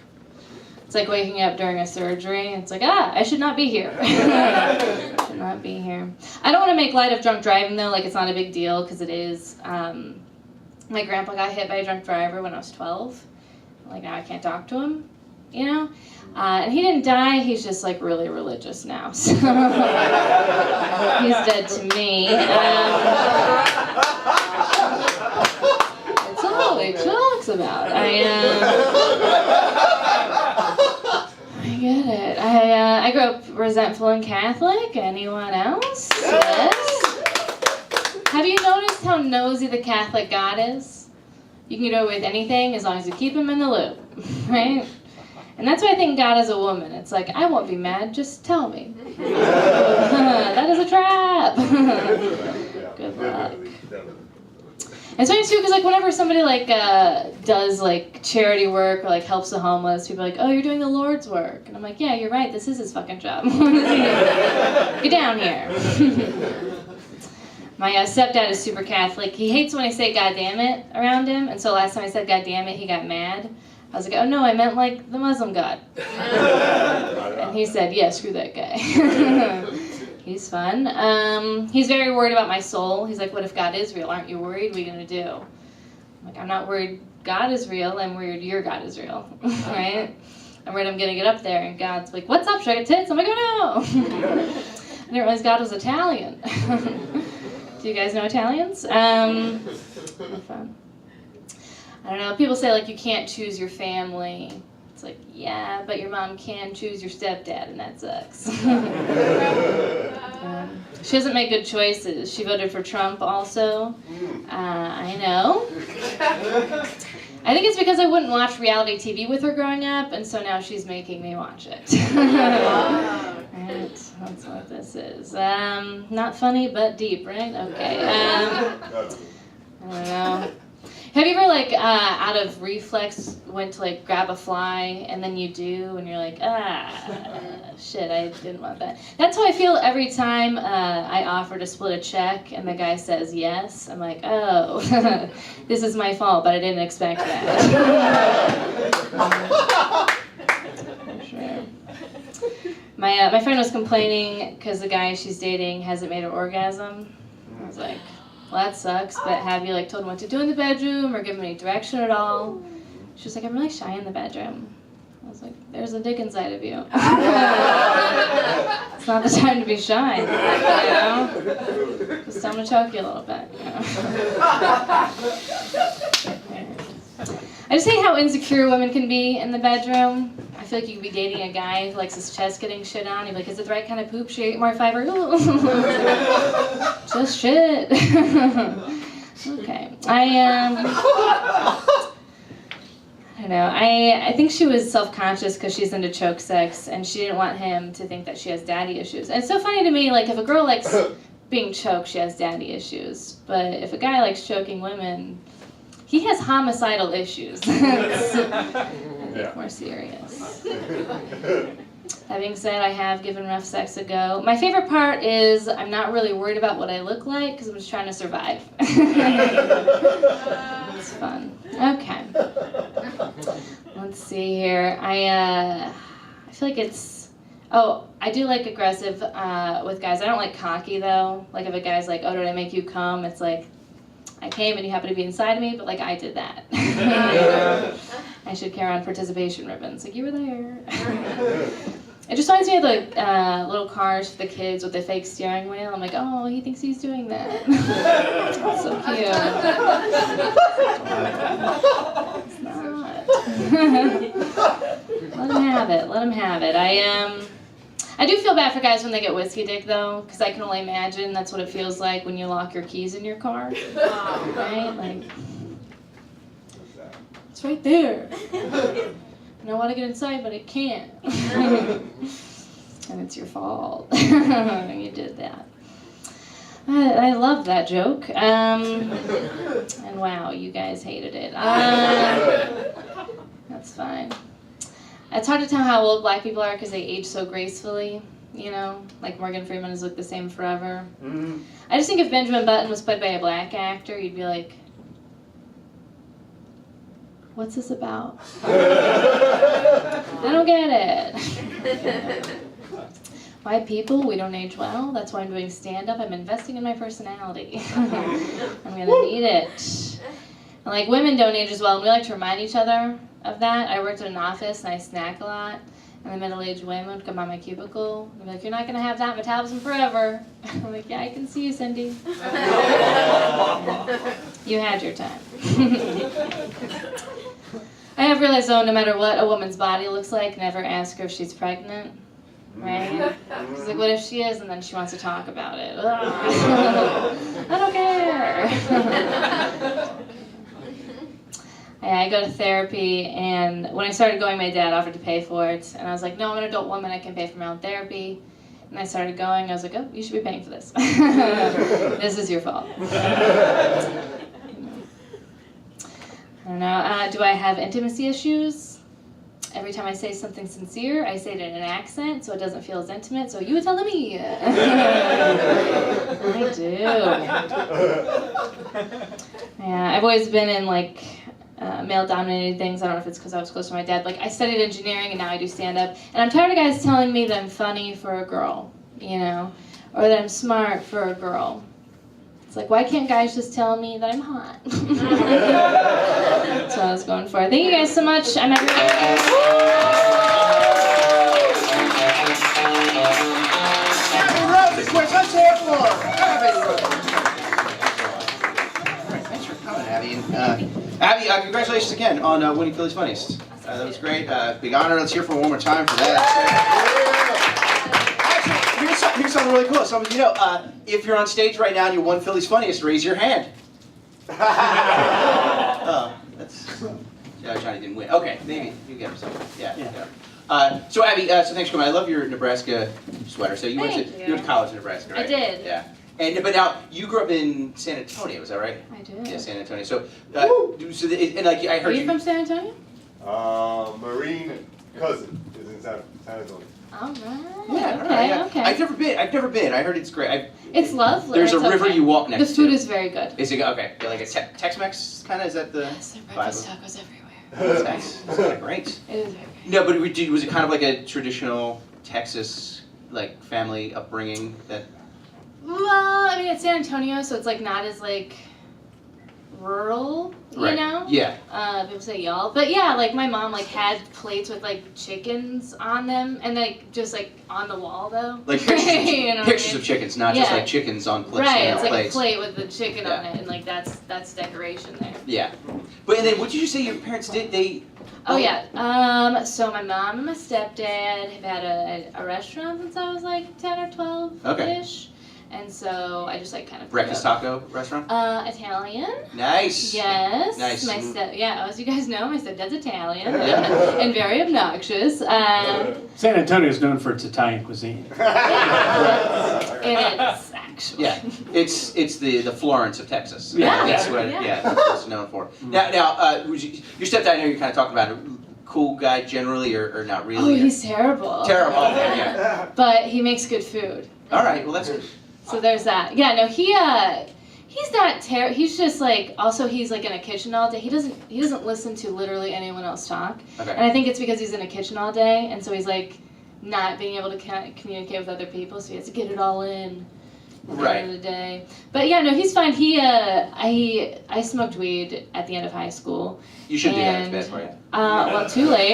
It's like waking up during a surgery. It's like, I should not be here. I should not be here. I don't want to make light of drunk driving, though. Like, it's not a big deal, because it is. My grandpa got hit by a drunk driver when I was 12. Like, now I can't talk to him, you know? And he didn't die. He's just, like, really religious now. So he's dead to me. It's all he talks about. I get it. I grew up resentful and Catholic. Anyone else? Yes. Have you noticed how nosy the Catholic God is? You can get away with anything as long as you keep him in the loop, right? And that's why I think God is a woman. It's like, I won't be mad, just tell me. That is a trap. Good luck. It's funny too, because like whenever somebody like does like charity work or like helps the homeless, people are like, oh, you're doing the Lord's work. And I'm like, yeah, you're right, this is his fucking job. Get down here. My stepdad is super Catholic. He hates when I say God damn it around him, and so last time I said God damn it, he got mad. I was like, oh no, I meant like the Muslim God. And he said, yeah, screw that guy. He's fun. He's very worried about my soul. He's like, what if God is real? Aren't you worried? What are you going to do? I'm like, I'm not worried God is real. I'm worried your God is real. Right? I'm worried I'm going to get up there, and God's like, what's up? Should I get tits? I'm like, oh no. I didn't realize God was Italian. Do you guys know Italians? Fun. I don't know. People say like you can't choose your family. It's like, yeah, but your mom can choose your stepdad, and that sucks. She doesn't make good choices. She voted for Trump also. I know. I think it's because I wouldn't watch reality TV with her growing up, and so now she's making me watch it. Right, that's what this is. Not funny, but deep, right? Okay. I don't know. Have you ever, like, out of reflex, went to, like, grab a fly, and then you do, and you're like, shit, I didn't want that. That's how I feel every time I offer to split a check, and the guy says yes. I'm like, oh, this is my fault, but I didn't expect that. For sure. My friend was complaining because the guy she's dating hasn't made her orgasm. I was like, well, that sucks, but have you like told him what to do in the bedroom or given him any direction at all? She was like, I'm really shy in the bedroom. I was like, there's a dick inside of you. It's not the time to be shy, you know? Just tell him to choke you a little bit, you know? I just hate how insecure women can be in the bedroom. I feel like you could be dating a guy who likes his chest getting shit on. You'd be like, is it the right kind of poop? Should I eat more fiber? Just shit. Okay. I don't know. I think she was self-conscious because she's into choke sex, and she didn't want him to think that she has daddy issues. And it's so funny to me, like, if a girl likes being choked, she has daddy issues. But if a guy likes choking women, he has homicidal issues. It's a bit more serious. That being said, I have given rough sex a go. My favorite part is I'm not really worried about what I look like because I'm just trying to survive. It's fun. Okay. Let's see here. I feel like it's... Oh, I do like aggressive with guys. I don't like cocky though. Like if a guy's like, "Oh, did I make you come?" It's like, I came and you happen to be inside of me, but like I did that. I should carry on participation ribbons. Like you were there. It just reminds me of the little cars for the kids with the fake steering wheel. I'm like, oh, he thinks he's doing that. So cute. It's not. Let him have it. Let him have it. I do feel bad for guys when they get whiskey dick though, because I can only imagine that's what it feels like when you lock your keys in your car. Right? Like, it's right there. And I want to get inside, but I can't. And it's your fault. You did that. I love that joke. And wow, you guys hated it. That's fine. It's hard to tell how old black people are because they age so gracefully. You know, like Morgan Freeman has looked the same forever. Mm-hmm. I just think if Benjamin Button was played by a black actor, you'd be like, what's this about? I don't get it. White people, we don't age well. That's why I'm doing stand-up. I'm investing in my personality. I'm gonna need it. And like women don't age as well, and we like to remind each other of that. I worked in an office and I snack a lot, and the middle-aged women would come by my cubicle and be like, "You're not gonna have that metabolism forever." I'm like, "Yeah, I can see you, Cindy. You had your time." I have realized though, no matter what a woman's body looks like, never ask her if she's pregnant, right? She's like, what if she is? And then she wants to talk about it. I don't care. Yeah, I go to therapy, and when I started going, my dad offered to pay for it, and I was like, no, I'm an adult woman, I can pay for my own therapy. And I started going, I was like, oh, you should be paying for this. This is your fault. I don't know. Do I have intimacy issues? Every time I say something sincere, I say it in an accent so it doesn't feel as intimate. So you would tell me. I do. Yeah, I've always been in like male-dominated things. I don't know if it's because I was close to my dad. Like I studied engineering and now I do stand-up. And I'm tired of guys telling me that I'm funny for a girl, you know, or that I'm smart for a girl. It's like, why can't guys just tell me that I'm hot? That's what I was going for. Thank you guys so much. I'm everywhere. Let's hear it for Thanks for coming, Abby. Abby, congratulations again on winning Philly's Funniest. That was great. Big honor. Let's hear for one more time for that. Here's something really cool. Some of you know, if you're on stage right now and you won Philly's Funniest, raise your hand. That's Johnny didn't win. Okay, maybe you get him something. Yeah. So Abby, so thanks for coming. I love your Nebraska sweater. So you went to college in Nebraska, right? I did. Yeah. But now you grew up in San Antonio, is that right? I did. Yeah, San Antonio. So, I heard Are you from San Antonio? Marine cousin is in San Antonio. All right. Yeah, Okay. I've never been. I heard it's great. It's lovely. There's a river you walk next to. The food is very good. Is it okay? Yeah, like a Tex-Mex kind of? Is that the? Yes, the breakfast tacos everywhere. That's nice. That's kind of great. It is very great. No, but was it kind of like a traditional Texas like family upbringing that? Well, I mean, it's San Antonio, so it's like not as like rural, you know? Yeah. People say y'all, but yeah, like my mom like had plates with like chickens on them, and like just like on the wall though. Like pictures, You know what I pictures mean? of chickens, not just like chickens on plates. Right, it's like plates. a plate with the chicken on it, and like that's decoration there. Yeah. But and then what did you say your parents did? They. Oh yeah. So my mom and my stepdad have had a restaurant since I was like 10 or 12 ish. And so I just like kind of breakfast taco restaurant? Italian. Nice. Yes. Nice. As you guys know, my stepdad's Italian and very obnoxious. San Antonio is known for its Italian cuisine. It is actually. Yeah, it's the Florence of Texas. Yeah. That's what it's known for. Now, your stepdad, I know you're kind of talking about a cool guy generally, or not really. Oh, he's terrible. Terrible. Okay, yeah. But he makes good food. All right. Well, that's good. So there's that. Yeah, no, he's not terrible. He's just like, also he's like in a kitchen all day. He doesn't listen to literally anyone else talk. Okay. And I think it's because he's in a kitchen all day, and so he's like not being able to communicate with other people, so he has to get it all in. At the Right. end of the day. But yeah, no, he's fine. I smoked weed at the end of high school. You should do that. And, It's bad for you. Well, too late.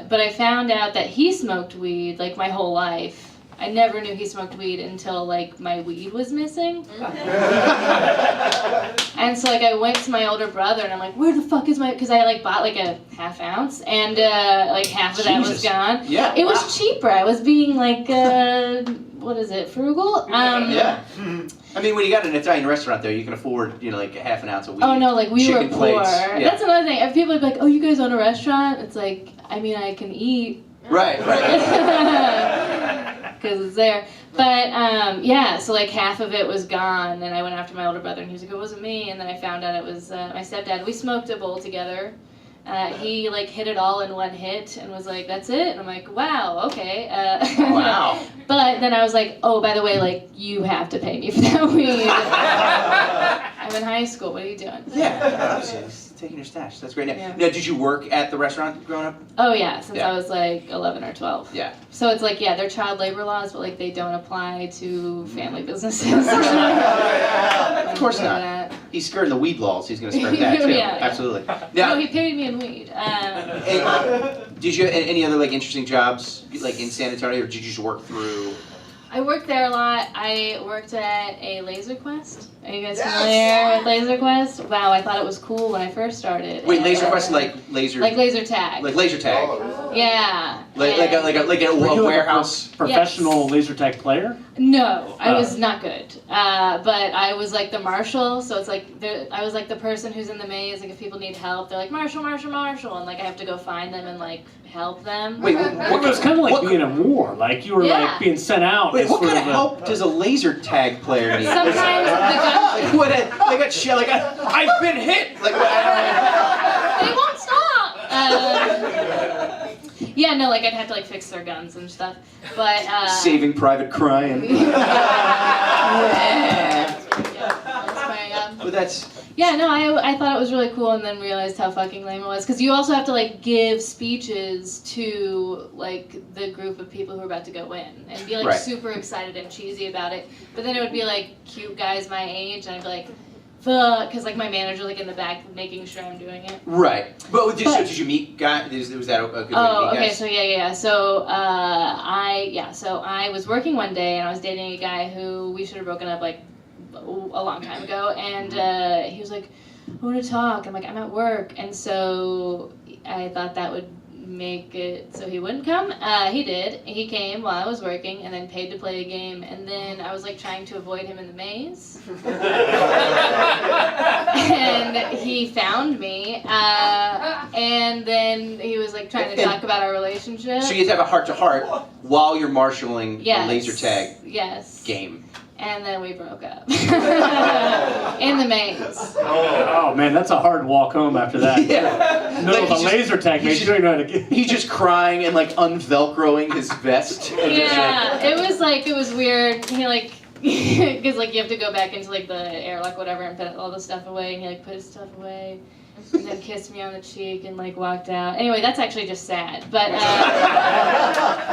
But I found out that he smoked weed like my whole life. I never knew he smoked weed until like my weed was missing. And so like I went to my older brother and I'm like, where the fuck is my? Because I like bought like a half ounce and like half of that was Jesus. gone. Yeah. It was wow. cheaper. I was being like, what is it, frugal? Yeah. I mean, when you got an Italian restaurant there, you can afford, like a half an ounce of weed. Oh no, like we chicken were poor. plates. Yeah. That's another thing. If people are like, oh, you guys own a restaurant? It's like, I mean, I can eat. Right. Because it's there. But yeah, so like half of it was gone, and I went after my older brother, and he was like, it wasn't me, and then I found out it was my stepdad. We smoked a bowl together. He like hit it all in one hit and was like, that's it? And I'm like, wow, okay. Wow. But then I was like, oh, by the way, like, you have to pay me for that weed. I'm in high school, what are you doing? Yeah. Just taking your stash. That's great. Yeah. Now, did you work at the restaurant growing up? Oh yeah, since Yeah. I was like 11 or 12. Yeah. So it's like, yeah, they're child labor laws, but like they don't apply to family businesses. Of course not. That. He's skirting the weed laws. He's going to skirt that too. Yeah. Absolutely. No, Now, he paid me in weed. did you have any other like interesting jobs like in San Antonio, or did you just work through? I worked there a lot. I worked at a Laser Quest. Are you guys familiar with Laser Quest? Wow, I thought it was cool when I first started. Wait, And, Laser Quest like laser. Like laser tag. Like laser tag. Yeah. Like a and- like a Were you like a warehouse. professional laser tag player? No, I Oh. was not good. But I was like the marshal, so it's like I was like the person who's in the maze. Like if people need help, they're like Marshall, Marshall, Marshall, and like I have to go find them and like help them. Wait, It was kind of like what- being in war. Like you were Yeah. like being sent out. Wait, as what sort kind of a- help does a laser tag player need? Sometimes the guns, Like what? Like a shell? Like I've been hit. Like what? they won't stop. Yeah, no, like I'd have to like fix their guns and stuff. But Saving Private Ryan. But that's. Yeah, no, I thought it was really cool, and then realized how fucking lame it was. Because you also have to like give speeches to like the group of people who are about to go in, and be like Right. super excited and cheesy about it. But then it would be like cute guys my age, and I'd be like, fuck, because like my manager like in the back making sure I'm doing it. Right. But so But- did you meet guys? Was that a good way to Oh, meet okay. guys? So yeah. So so I was working one day, and I was dating a guy who we should have broken up like a long time ago, and he was like, I want to talk. I'm like, I'm at work, and so I thought that would make it so he wouldn't come. He did. He came while I was working, and then paid to play a game, and then I was like trying to avoid him in the maze, and he found me, and then he was like trying to talk about our relationship. So you have to have a heart-to-heart while you're marshaling Yes. a laser tag Yes. game. And then we broke up. In the maze. Oh man, that's a hard walk home after that. Yeah. No, Like, a he's just- laser tag he's made just- sure you know how to get. He's just crying and like unvelcroing his vest. And just, Yeah, it was weird. He like, because like you have to go back into like the airlock, whatever, and put all the stuff away, and he like put his stuff away. And then kissed me on the cheek and like walked out. Anyway, that's actually just sad. But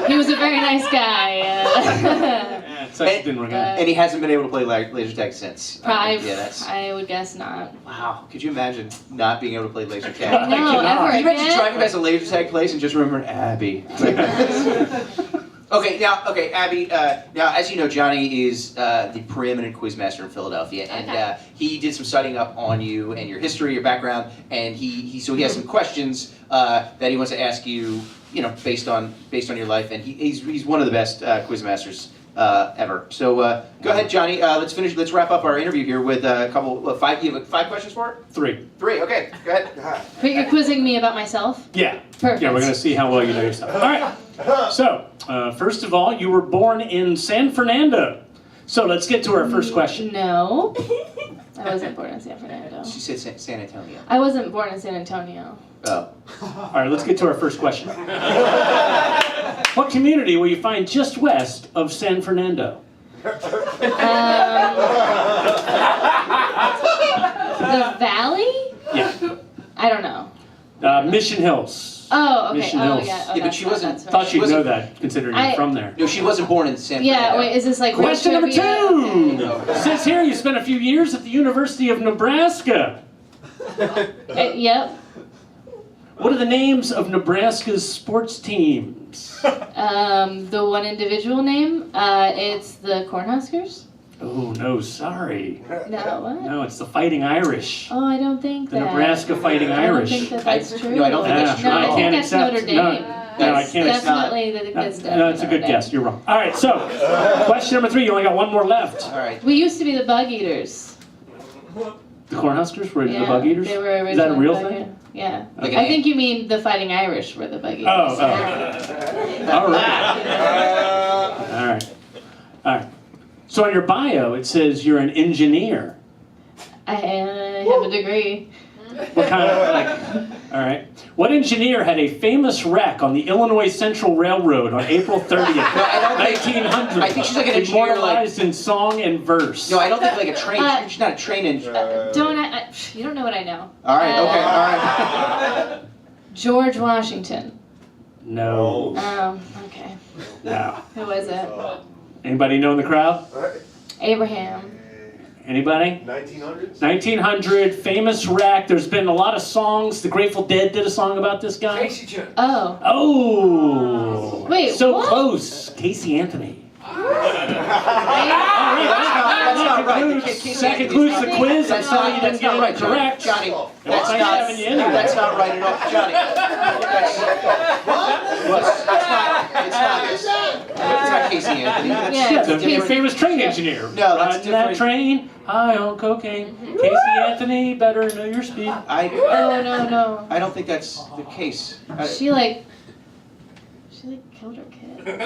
he was a very nice guy. Yeah, it sucks it didn't work out. And he hasn't been able to play laser tag since. Yeah, that's. I would guess not. Wow. Could you imagine not being able to play laser tag? No, cannot. ever Can you imagine again. driving past a laser tag place and just remembering Abby? Okay, Abby. Now, as you know, Johnny is the preeminent quizmaster in Philadelphia, and Okay. he did some studying up on you and your history, your background, and he has some questions that he wants to ask you. Based on your life, and he's one of the best quizmasters ever. So go ahead, Johnny. Let's wrap up our interview here with a couple. Five. You have 5 questions for it? 3. 3. Okay. Go ahead. But you're quizzing me about myself? Yeah. Perfect. Yeah, we're gonna see how well you know your stuff. All right. So, first of all, you were born in San Fernando. So let's get to our first question. No. I wasn't born in San Fernando. She said San Antonio. I wasn't born in San Antonio. Oh. All right, let's get to our first question. What community will you find just west of San Fernando? The Valley? Yeah. I don't know. Mission Hills. Oh, okay. Mission Oh, Hills. yeah. Oh, but that's she right, wasn't- that's right. Thought you'd know wasn't- that, considering you're I- from there. No, she wasn't born in San Yeah, Fernando. wait, is this like Question number trivia? 2. Okay. It says here you spent a few years at the University of Nebraska. Yep. What are the names of Nebraska's sports teams? The one individual name, it's the Cornhuskers? Oh, no, sorry. No, what? No, it's the Fighting Irish. Oh, I don't think The that. Nebraska Fighting I don't Irish. think that that's true. No, I don't think that's true No, at I all. think can't that's accept- Notre Dame. no, I That's- can't that's not- Definitely, that's No, definitely it's a Notre good Dame. guess. You're wrong. All right, so question number 3. You only got one more left. All right. We used to be the Bug Eaters. The Cornhuskers were Yeah, the Bug Eaters? They were originally Is that a real Bug thing? Eaters. Yeah. Like I an- think you mean the Fighting Irish were the Bug Eaters. Oh, oh. All right. All right. All right. So on your bio, it says you're an engineer. I have a degree. What kind of, like, all right. What engineer had a famous wreck on the Illinois Central Railroad on April 30th, I don't think- 1900? I think she's like an engineer, like- Immortalized in song and verse. No, I don't think like a train. She's not a train engineer. You don't know what I know. All right. Okay. All right. George Washington. No. Oh, okay. No. Who was it? Anybody know in the crowd? Abraham. Anybody? 1900s? 1900, famous wreck. There's been a lot of songs. The Grateful Dead did a song about this guy. Oh. Oh. Wait, So what? close. Casey Anthony. That's not right. That concludes the quiz. I'm sorry you didn't That's not get right, it Johnny. correct. Johnny, Well, that's I'm not. having you anyway. That's not right at all, Johnny. It's not Casey Anthony. That's- Yeah, Yeah, it's the Casey. famous train engineer. No, that's Riding that different. train, high on cocaine. Casey Anthony, better know your speed. Oh, no. I don't think that's the case. She killed her kid.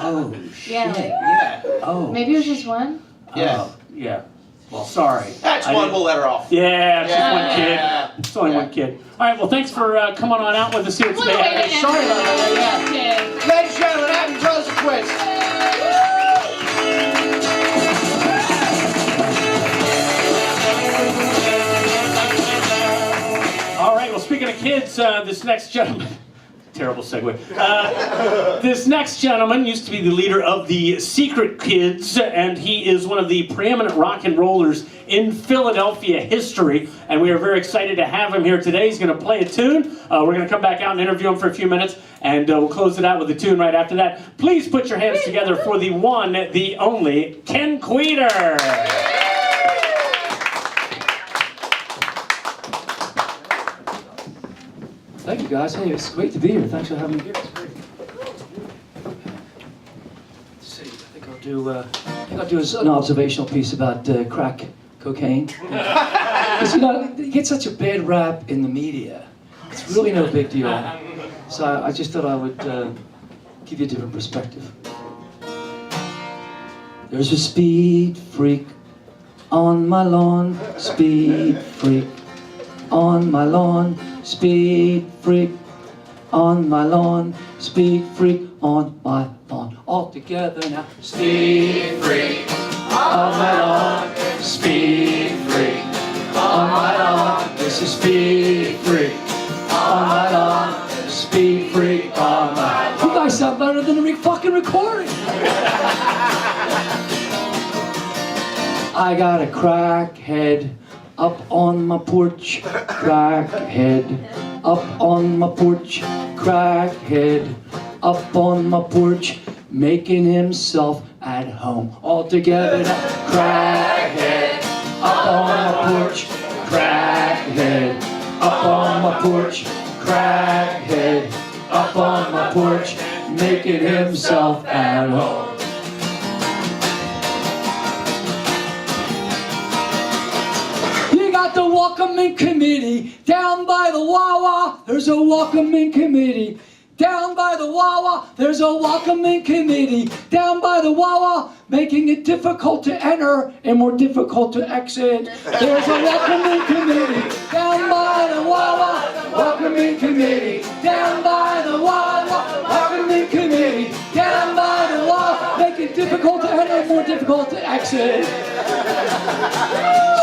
Oh, Yeah, like, Yeah. oh. maybe it was just one? Yeah. Oh, yeah. Well, sorry. That's I one. didn't- We'll let her off. Yeah, it's just Yeah. one kid. It's only one kid. All right, well, thanks for coming on out with us here What a today. way to end Sorry about that. kid. Ladies and gentlemen, Abby Rose quiz. All right, well, speaking of kids, this next gentleman, terrible segue. This next gentleman used to be the leader of the Secret Kids, and he is one of the preeminent rock and rollers in Philadelphia history, and we are very excited to have him here today. He's going to play a tune. We're going to come back out and interview him for a few minutes, and we'll close it out with a tune right after that. Please put your hands together for the one, the only, Ken Queter. Thank you, guys. Hey, it's great to be here. Thanks for having me here. It's great. Let's see. I think I'll do an observational piece about crack cocaine. Because you get such a bad rap in the media. It's really no big deal. So I just thought I would give you a different perspective. There's a speed freak on my lawn. Speed freak on my lawn. Speed freak on my lawn. Speed freak on my lawn. All together now. Speed freak on my lawn. Speed freak on my lawn. This is speed freak on my lawn. Speed freak on my lawn. You guys sound better than the fucking recording. I got a crackhead up on my porch, crackhead up on my porch, crackhead up on my porch, making himself at home. All together now, crackhead up on my porch, crackhead up on my porch, crackhead up on my porch, making himself at home. The welcoming committee down by the Wawa. There's a welcoming committee down by the Wawa. There's a welcoming committee down by the Wawa, making it difficult to enter and more difficult to exit. There's a welcoming committee down by the Wawa. Welcoming committee down by the Wawa. Welcoming committee down by the Wawa, making it difficult to enter and more difficult to exit.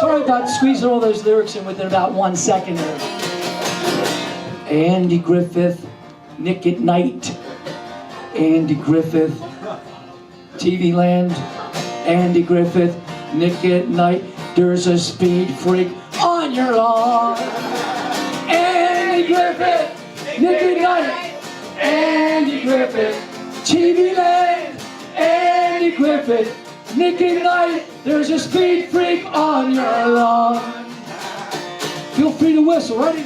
Sorry about squeezing all those lyrics in within about 1 second there. Andy Griffith, Nick at Night, Andy Griffith, TV Land, Andy Griffith, Nick at Night, there's a speed freak on your lawn. Andy Griffith, Nick at Night, Andy Griffith, TV Land, Andy Griffith, Nick at Night, there's a speed freak on your lawn. Feel free to whistle, ready?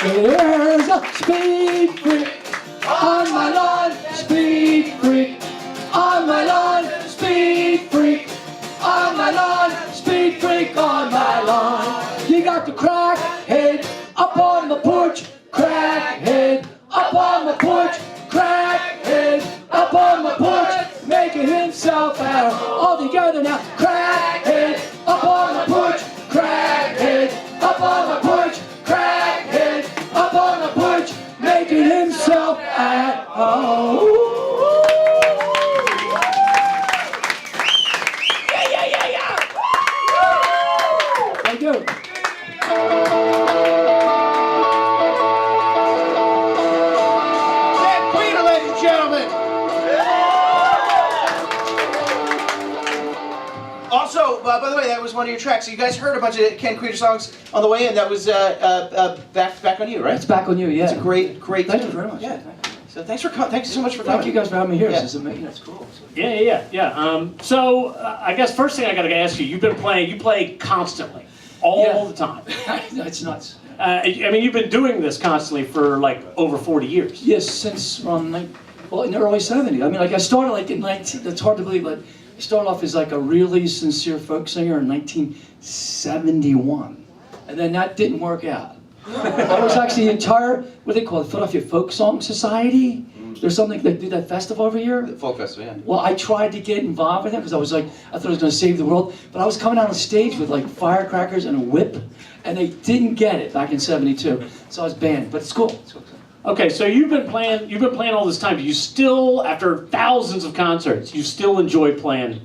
There's a speed freak on my lawn, speed freak on my lawn, speed freak on my lawn, speed freak on my lawn. You got the crackhead up on the porch, crackhead up on the porch, crackhead up on the porch, making himself out all together now. Crackhead up on the porch, crackhead up on the porch, crackhead up on the porch, making himself at home. Yeah. Thank you. Ken Queter, ladies and gentlemen. Also, by the way, that was one of your tracks. So you guys heard a bunch of Ken Queter songs on the way in. That was back on you, right? It's back on you, yeah. It's a great. Thank tune. you very much. Yeah. So thanks so much for coming. Thank you guys for having me here. Yeah. This is amazing. That's cool. Yeah. So I guess first thing I got to ask you, you play constantly, all the time. It's nuts. I mean, you've been doing this constantly for like over 40 years. Yes, since around in the early 70s. I mean, like I started like in 19. That's hard to believe, but I started off as like a really sincere folk singer in 1971, and then that didn't work out. I was actually the entire, what do they call it, Philadelphia Folk Song Society. There's something, they do that festival every year. The Folk Festival, yeah. Well, I tried to get involved with it because I was like, I thought I was going to save the world. But I was coming out on stage with like firecrackers and a whip, and they didn't get it back in '72. So I was banned. But it's cool. It's cool. Okay, so you've been playing all this time. Do you still, after thousands of concerts, you still enjoy playing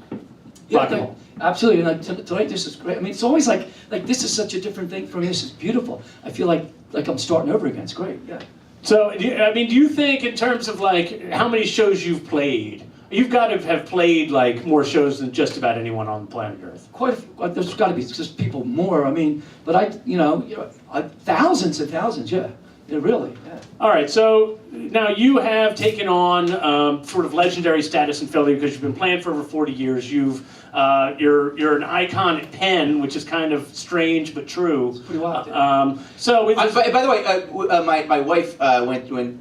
rock and roll? Absolutely. And like, tonight, this is great. I mean, it's always like this is such a different thing for me. This is beautiful. I feel like I'm starting over again. It's great. Yeah. So, do you think in terms of like how many shows you've played, you've got to have played like more shows than just about anyone on planet Earth? There's got to be just people more. I mean, but thousands and thousands. Yeah. Yeah, really. Yeah. All right, so now you have taken on sort of legendary status in Philly because you've been playing for over 40 years. You're an icon at Penn, which is kind of strange but true. It's pretty wild. By the way, my wife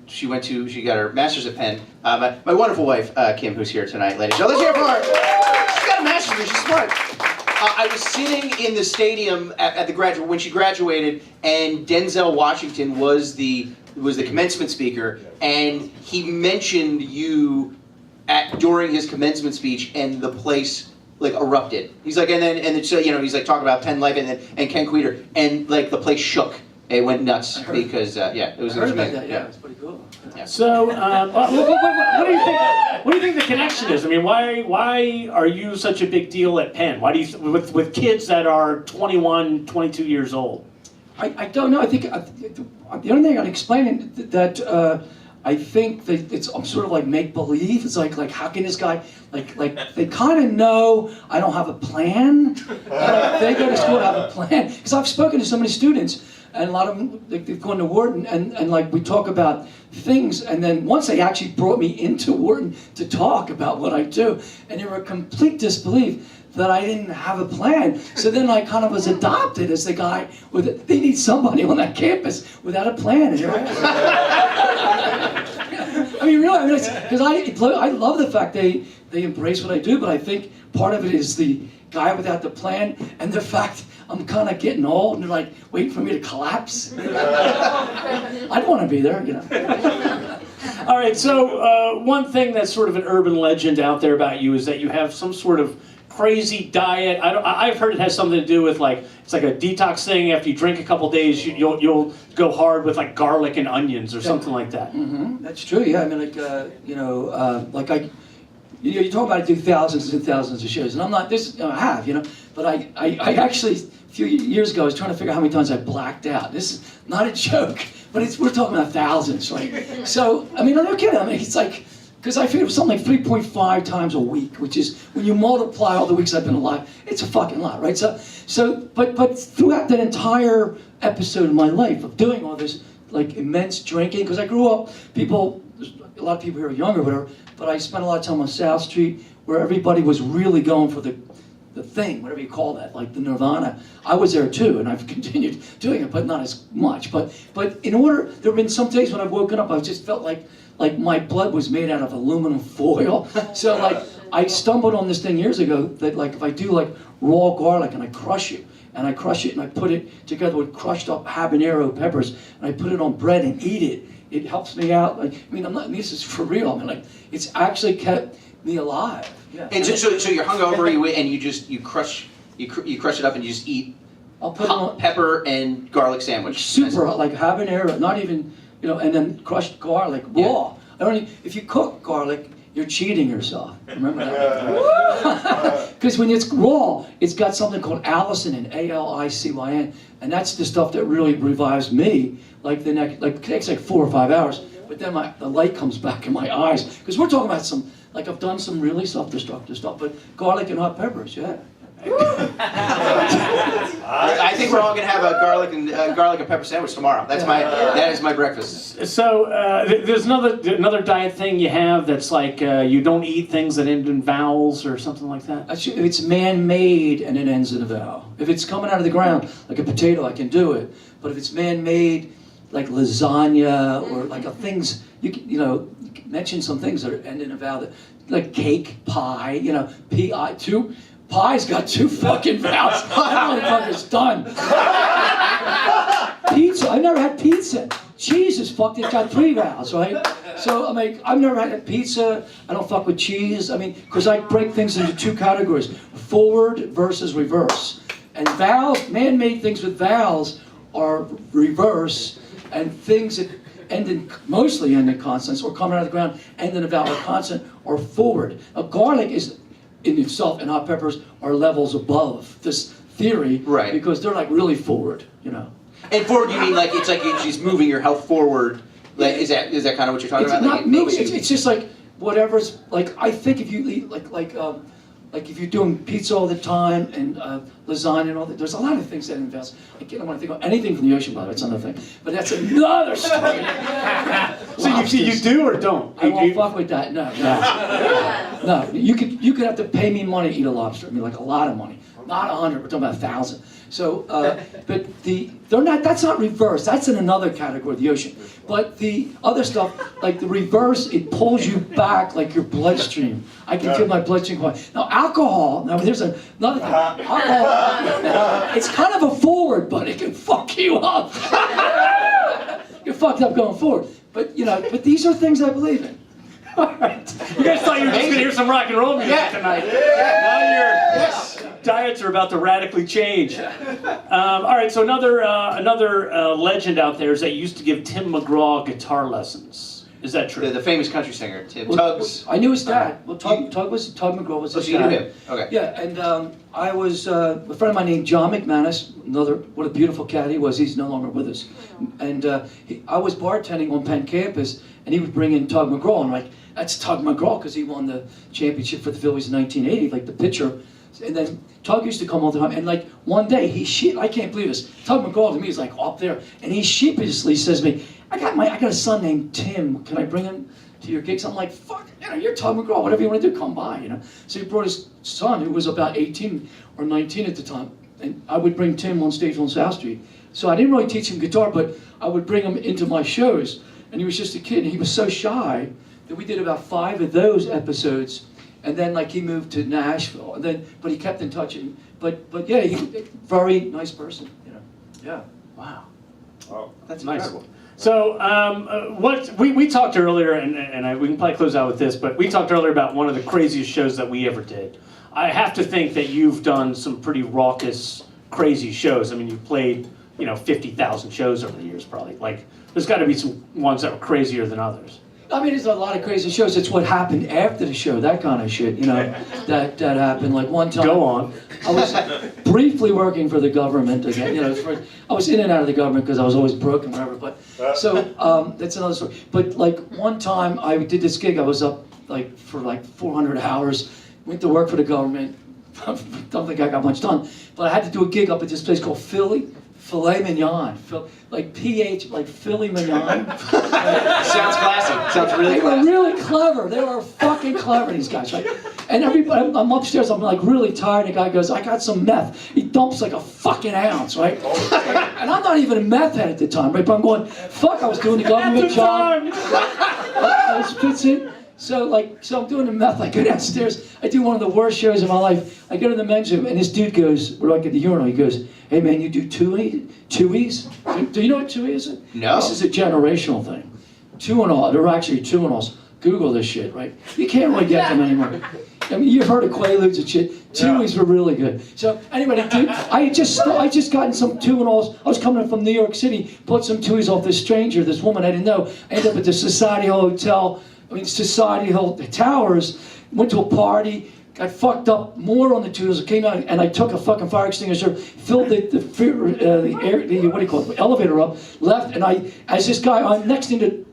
she got her master's at Penn. My wonderful wife Kim, who's here tonight, ladies. So let's hear it for her. She's got a master's. She's smart. I was sitting in the stadium at the when she graduated, and Denzel Washington was the commencement speaker, and he mentioned you during his commencement speech, and the place like erupted. He's like, and then he's like talking about Penn Life and Ken Queter, and like the place shook. It went nuts because it was amazing. Yeah, it's pretty cool. Yeah. So, what do you think? What do you think the connection is? I mean, why are you such a big deal at Penn? Why do you with kids that are 21, 22 years old? I don't know. I think the only thing I can explain it that I think that it's sort of like make believe. It's like how can this guy like they kind of know I don't have a plan. They go to school and have a plan because I've spoken to so many students. And a lot of them, they've gone to Wharton, and like we talk about things, and then once they actually brought me into Wharton to talk about what I do, and they were a complete disbelief that I didn't have a plan. So then I kind of was adopted as the guy they need somebody on that campus without a plan. And I mean, really, because I love the fact they embrace what I do, but I think part of it is the guy without the plan, and the fact I'm kind of getting old, and they're like waiting for me to collapse. I'd want to be there, you know. All right, so one thing that's sort of an urban legend out there about you is that you have some sort of crazy diet. I've heard it has something to do with like, it's like a detox thing. After you drink a couple days, you'll go hard with like garlic and onions or something like that. Mm-hmm. That's true, yeah. I mean, like, you talk about I do thousands and thousands of shows, and I'm not, I have, you know, but I actually, a few years ago, I was trying to figure out how many times I blacked out. This is not a joke, but we're talking about thousands, right? So, I mean, I'm not kidding. I mean, it's like, because I figured it was something like 3.5 times a week, which is, when you multiply all the weeks I've been alive, it's a fucking lot, right? But throughout that entire episode of my life of doing all this, like, immense drinking, because I grew up, a lot of people here are younger, whatever, but I spent a lot of time on South Street, where everybody was really going for the thing, whatever you call that, like the Nirvana. I was there too, and I've continued doing it, but not as much. But in order, there have been some days when I've woken up, I just felt like my blood was made out of aluminum foil. So like, I stumbled on this thing years ago that like, if I do like raw garlic and I crush it, and I put it together with crushed up habanero peppers, and I put it on bread and eat it, it helps me out. Like, I mean, this is for real. I mean, like, it's actually kept me alive. Yeah. And so you're hungover, and you crush it up and you just eat I'll put hot pepper and garlic sandwich. Super hot, like habanero, not even, you know, and then crushed garlic, raw. Yeah. If you cook garlic, you're cheating yourself. Remember that? Because when it's raw, it's got something called allicin in, ALICYN, and that's the stuff that really revives me. Like it takes like 4 or 5 hours, but then the light comes back in my eyes. Because we're talking about like I've done some really self-destructive stuff, but garlic and hot peppers, yeah. I think we're all gonna have a garlic and pepper sandwich tomorrow. That is my breakfast. So there's another diet thing you have that's like you don't eat things that end in vowels or something like that. If it's man-made and it ends in a vowel, if it's coming out of the ground like a potato, I can do it. But if it's man-made, like lasagna or like things, you can mention some things that end in a vowel, like cake, pie, P-I-2. Pie's got 2 fucking vowels. That motherfucker's done. Pizza, I've never had pizza. Cheese is fucked, it's got 3 vowels, right? So, I mean, I've never had pizza. I don't fuck with cheese. I mean, because I break things into 2 categories, forward versus reverse. And vowels, man-made things with vowels are reverse, and things that mostly end in consonants or coming out of the ground end in a vowel or consonant are forward. Now, garlic is in itself, and hot peppers are levels above this theory, right? Because they're like really forward, And forward, you mean like it's just moving your health forward? Like is that kind of what you're talking about? Not moving. It's just like whatever's like. I think if you eat like if you're doing pizza all the time and lasagna and all that, there's a lot of things that invest. I don't want to think of anything from the ocean, by the way, it's another thing. But that's another story. So you do or don't? I won't fuck with that. No. You could have to pay me money to eat a lobster. I mean, like a lot of money. Not 100. We're talking about 1,000. So, but they're not. That's not reverse. That's in another category of the ocean. But the other stuff, like the reverse, it pulls you back like your bloodstream. I can feel my bloodstream going. Now, alcohol. Now, there's another thing. Alcohol. It's kind of a forward, but it can fuck you up. You're fucked up going forward. But but these are things I believe in. All right. You guys thought you were just gonna hear some rock and roll music tonight. Now your diets are about to radically change. All right, so another legend out there is that you used to give Tim McGraw guitar lessons. Is that true? The famous country singer, Tugs. I knew his dad. Well, Tug McGraw was his dad. So you knew him? Okay. Yeah, and I was a friend of mine named John McManus. What a beautiful cat he was. He's no longer with us. And I was bartending on Penn campus, and he would bring in Tug McGraw, and I'm like, that's Tug McGraw because he won the championship for the Phillies in 1980, like the pitcher. And then Tug used to come all the time, and like one day I can't believe this. Tug McGraw to me is like up there, and he sheepishly says to me, I got a son named Tim. Can I bring him to your gigs? I'm like, fuck, you're Tug McGraw. Whatever you want to do, come by, So he brought his son, who was about 18 or 19 at the time, and I would bring Tim on stage on South Street. So I didn't really teach him guitar, but I would bring him into my shows, and he was just a kid, and he was so shy that we did about 5 of those episodes, And then like he moved to Nashville, and then but he kept in touch. And but yeah, he very nice person. You know. Yeah. Wow. Oh. That's Nice. incredible. So, what we talked earlier, and we can probably close out with this, but we talked earlier about one of the craziest shows that we ever did. I have to think that you've done some pretty raucous, crazy shows. I mean, you've played, 50,000 shows over the years, probably. Like, there's got to be some ones that were crazier than others. I mean, there's a lot of crazy shows. It's what happened after the show, that kind of shit, that happened. Like one time. Go on. I was briefly working for the government again. I was in and out of the government because I was always broke and whatever. But so that's another story. But like one time I did this gig. I was up like for like 400 hours. Went to work for the government. Don't think I got much done. But I had to do a gig up at this place called Philly Filet Mignon. Like PH, like Philly Mignon. Sounds classy. Sounds really They were classy. really clever. They were fucking clever, these guys, right? And everybody, I'm upstairs, I'm like really tired. The guy goes, I got some meth. He dumps like a fucking ounce, right? And I'm not even a meth head at the time, right? But I'm going, fuck, I was doing the government job. That fits in. So I'm doing the meth. I go downstairs. I do one of the worst shows of my life. I go to the men's room, and this dude goes, we're like at the urinal. He goes, hey man, you do Tuies? Do you know what Tuies is? No. This is a generational thing. Tuinol. They're actually Tuinols. Google this shit, right? You can't really get them anymore. I mean, you've heard of Quaaludes and shit. Tuies were really good. So anyway, dude, I just gotten some Tuinols. I was coming from New York City, bought some Tuies off this stranger, this woman I didn't know. I ended up at the Society Hill Towers, went to a party, got fucked up more on the Tuies. I came out and I took a fucking fire extinguisher, filled the elevator up, left, and as this guy, I'm next into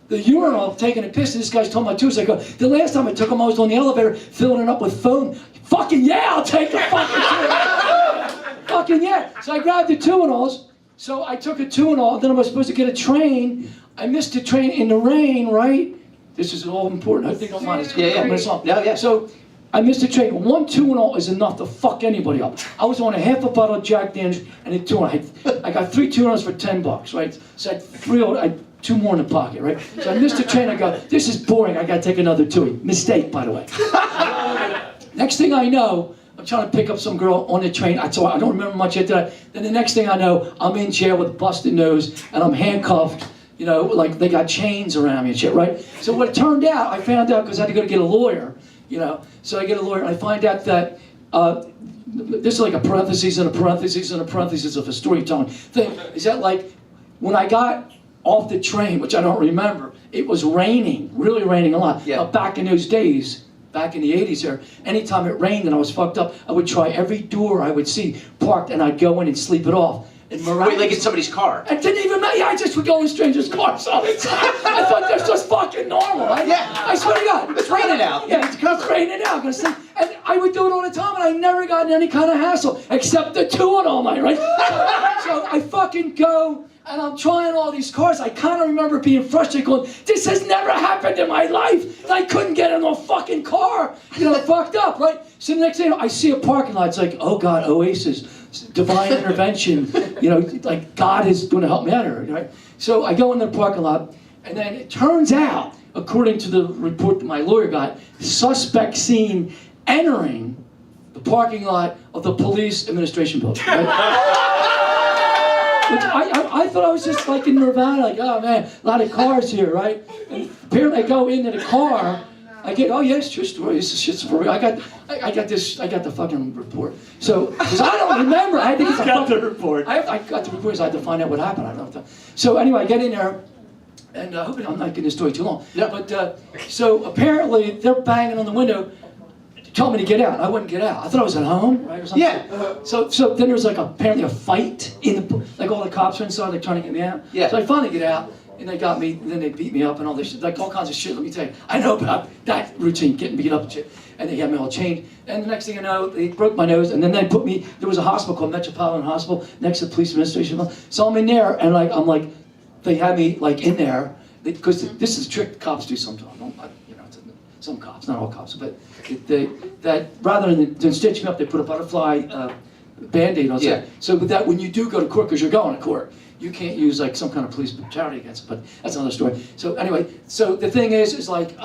the urinal taking a piss, and this guy's talking about Tuies. I go, the last time I took them, I was on the elevator filling it up with foam. Fucking yeah, I'll take a fucking Tuies. Fucking yeah. So I grabbed the Tuinols. So I took a Tuinol, then I was supposed to get a train. I missed the train in the rain, right? This is all important. I think I don't mind. Yeah. So I missed the train. One Tuinol is enough to fuck anybody up. I was on a half a bottle of Jack Daniels and a Tuinol. I got 3 Tuinols for $10, right? So I had 2 more in the pocket, right? So I missed the train. I go, this is boring. I got to take another Tui. Mistake, by the way. Next thing I know, I'm trying to pick up some girl on the train. I don't remember much after that. Then the next thing I know, I'm in jail with a busted nose and I'm handcuffed. Like they got chains around me and shit, right? So what it turned out, I found out because I had to go to get a lawyer, So I get a lawyer and I find out that this is like a parentheses and a parentheses and a parentheses of a storytelling thing. Is that like when I got off the train, which I don't remember, it was raining, really raining a lot. Yeah. Now, back in those days, back in the 80s there, anytime it rained and I was fucked up, I would try every door I would see parked and I'd go in and sleep it off. Wait, like in somebody's car? It didn't even matter. I just would go in strangers' cars all the time. I thought that's just fucking normal. I swear to God. It's raining out. Yeah, it's raining out. And I would do it all the time, and I never got in any kind of hassle, except the Tuinol night, right? So I fucking go, and I'm trying all these cars. I kind of remember being frustrated, going, this has never happened in my life. And I couldn't get in a fucking car, fucked up, right? So the next thing I see a parking lot. It's like, oh God, Oasis. Divine intervention, like God is going to help me out here, right? So I go in the parking lot, and then it turns out, according to the report that my lawyer got, suspect seen entering the parking lot of the police administration building. Right? I thought I was just like in Nirvana, like, oh man, a lot of cars here, right? And apparently I go into the car. I get, oh yes, true story. This shit's for real. I got the fucking report. So, because I don't remember, I had to get the report. I got the report, so I had to find out what happened. I don't know. So anyway, I get in there, and I hope I'm not getting this story too long. No. But so apparently they're banging on the window, telling me to get out. I wouldn't get out. I thought I was at home, right, or something. Yeah. So then there was like apparently a fight in the, like all the cops were inside, like trying to get me out. Yeah. So I finally get out. And they got me, and then they beat me up and all this shit, like all kinds of shit, let me tell you. I know about that routine, getting beat up and shit. And they had me all chained. And the next thing I know, they broke my nose, and then they put me, there was a hospital called Metropolitan Hospital next to the police administration. So I'm in there, and I'm like, they had me like in there, because this is a trick cops do sometimes. Some cops, not all cops, but that rather than stitch me up, they put a butterfly Band-Aid on it. So with that, when you do go to court, because you're going to court, you can't use like some kind of police brutality against it, but that's another story. So anyway, so the thing is like,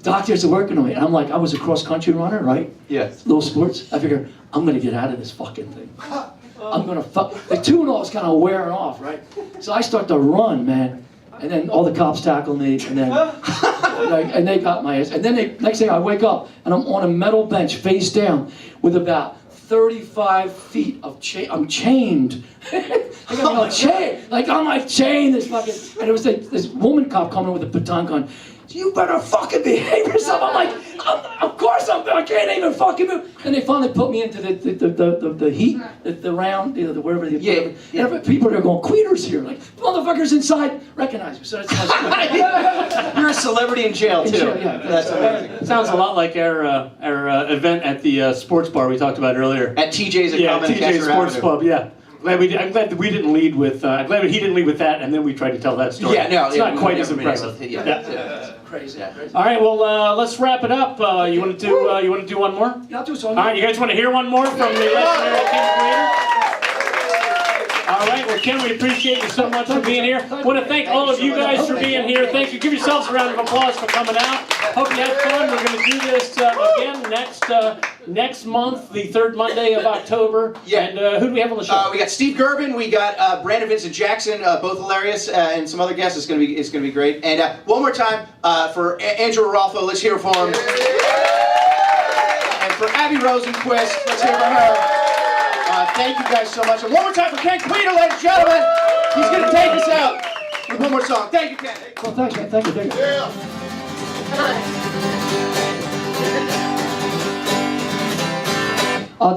doctors are working on me. And I'm like, I was a cross-country runner, right? Yeah. Little sports. I figure, I'm going to get out of this fucking thing. I'm going to fuck. The two-and-all is kind of wearing off, right? So I start to run, man. And then all the cops tackle me, and then and they got my ass. And then next thing I wake up, and I'm on a metal bench face down with about 35 feet of chain. I'm chained. Like I'm on a chain. Like on my chain, this fucking. And it was like this woman cop coming with a baton gun. You better fucking behave yourself. I'm like, of course I can't even fucking move. And they finally put me into the heat, the round, you know, wherever the And people are going, Queter's here. Like, motherfuckers inside recognize me. So it's You're a celebrity in jail too. yeah. That's amazing. Sounds a lot like our event at the sports bar we talked about earlier. At TJ's at Yeah, Common and TJ Castro Sports Avenue. Club. Yeah. I'm glad that we didn't lead with. I'm glad that he didn't lead with that, and then we tried to tell that story. Yeah, no, it's yeah, not quite we as never been able impressive. to- yeah. crazy. All right, well, let's wrap it up. You want to do one more? Yeah, I'll do a song. All right, you guys want to hear one more from the legendary Ken Queter? All right, well, Ken, we appreciate you so much for being here. I want to thank all of you guys for being here. Thank you. Give yourselves a round of applause for coming out. Hope you had fun. We're going to do this again next month, the third Monday of October. Yeah. And who do we have on the show? We got Steve Gerben, we got Brandon Vincent Jackson, both hilarious, and some other guests. It's gonna be great. And one more time for Andrew Rolfo, let's hear for him. And for Abby Rosenquist, let's hear for her. Thank you guys so much. And one more time for Ken Queter, ladies and gentlemen. He's gonna take us out with one more song. Thank you, Ken. Well, thanks, man. Thank you. Yeah. I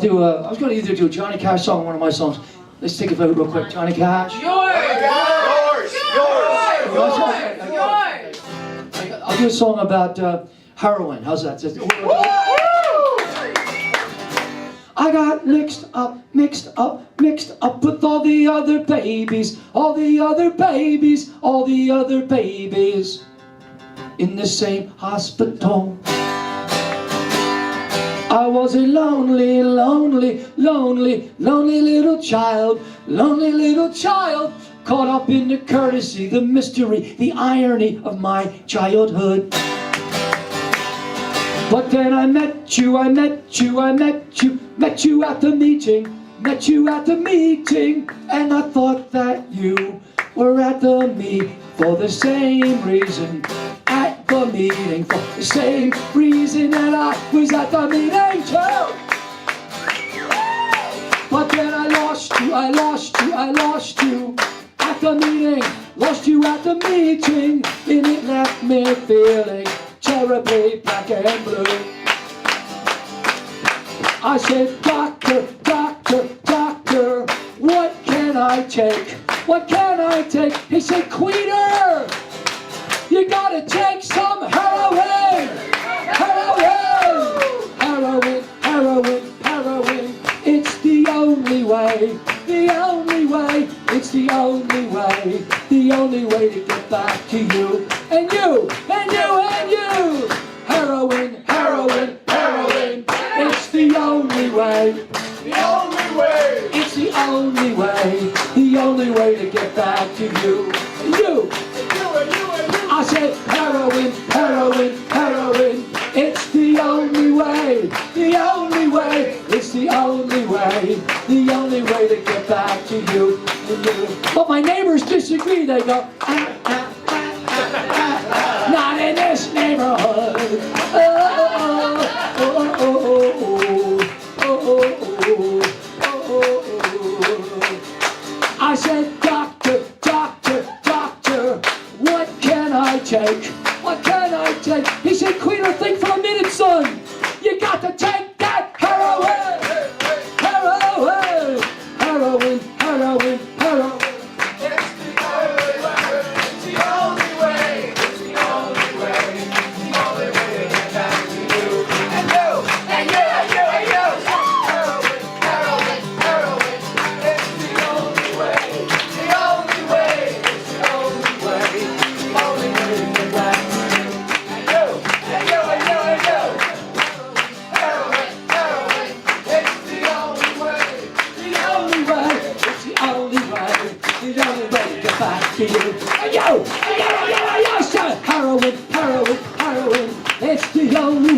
was going to either do a Johnny Cash song or one of my songs. Let's take a vote real quick. Johnny Cash. Yours. I'll do a song about heroin. How's that? I got mixed up with all the other babies in the same hospital. I was a lonely little child, caught up in the courtesy, the mystery, the irony of my childhood. But then I met you at the meeting, and I thought that you were at the meet for the same reason. At the meeting for the same reason that I was at the meeting too. But then I lost you at the meeting, and it left me feeling terribly black and blue. I said, doctor, what can I take? He said, Queter, you gotta take some heroin. It's the only way, the only way to get back to you. And you. Heroin. It's the only way. It's the only way to get back to you. And you. I said heroin. It's the only way. It's the only way to get back to you. And you. But my neighbors disagree. They go, not in this neighborhood. I said, doctor, what can I take? He said, Queter, think for a minute, son. You got to take that heroin.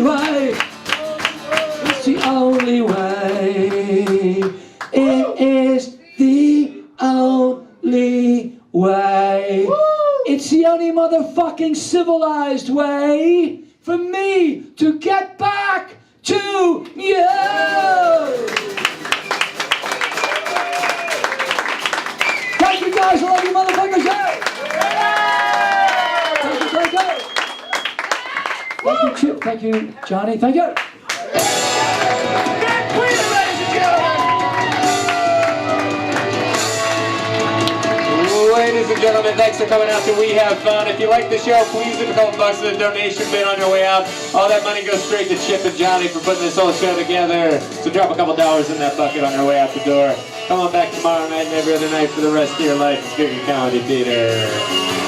only way. It's the only way. It is the only way. It's the only motherfucking civilized way for me to get back to you. Thank you guys, I love you motherfuckers. Thank you, thank you. Thank you, Chip. Thank you, Johnny. Thank you. Ladies and gentlemen, thanks for coming out to We Have Fun. If you like the show, please leave a couple bucks in the donation bin on your way out. All that money goes straight to Chip and Johnny for putting this whole show together. So drop a couple dollars in that bucket on your way out the door. Come on back tomorrow night and every other night for the rest of your life. It's Googie Comedy Theater.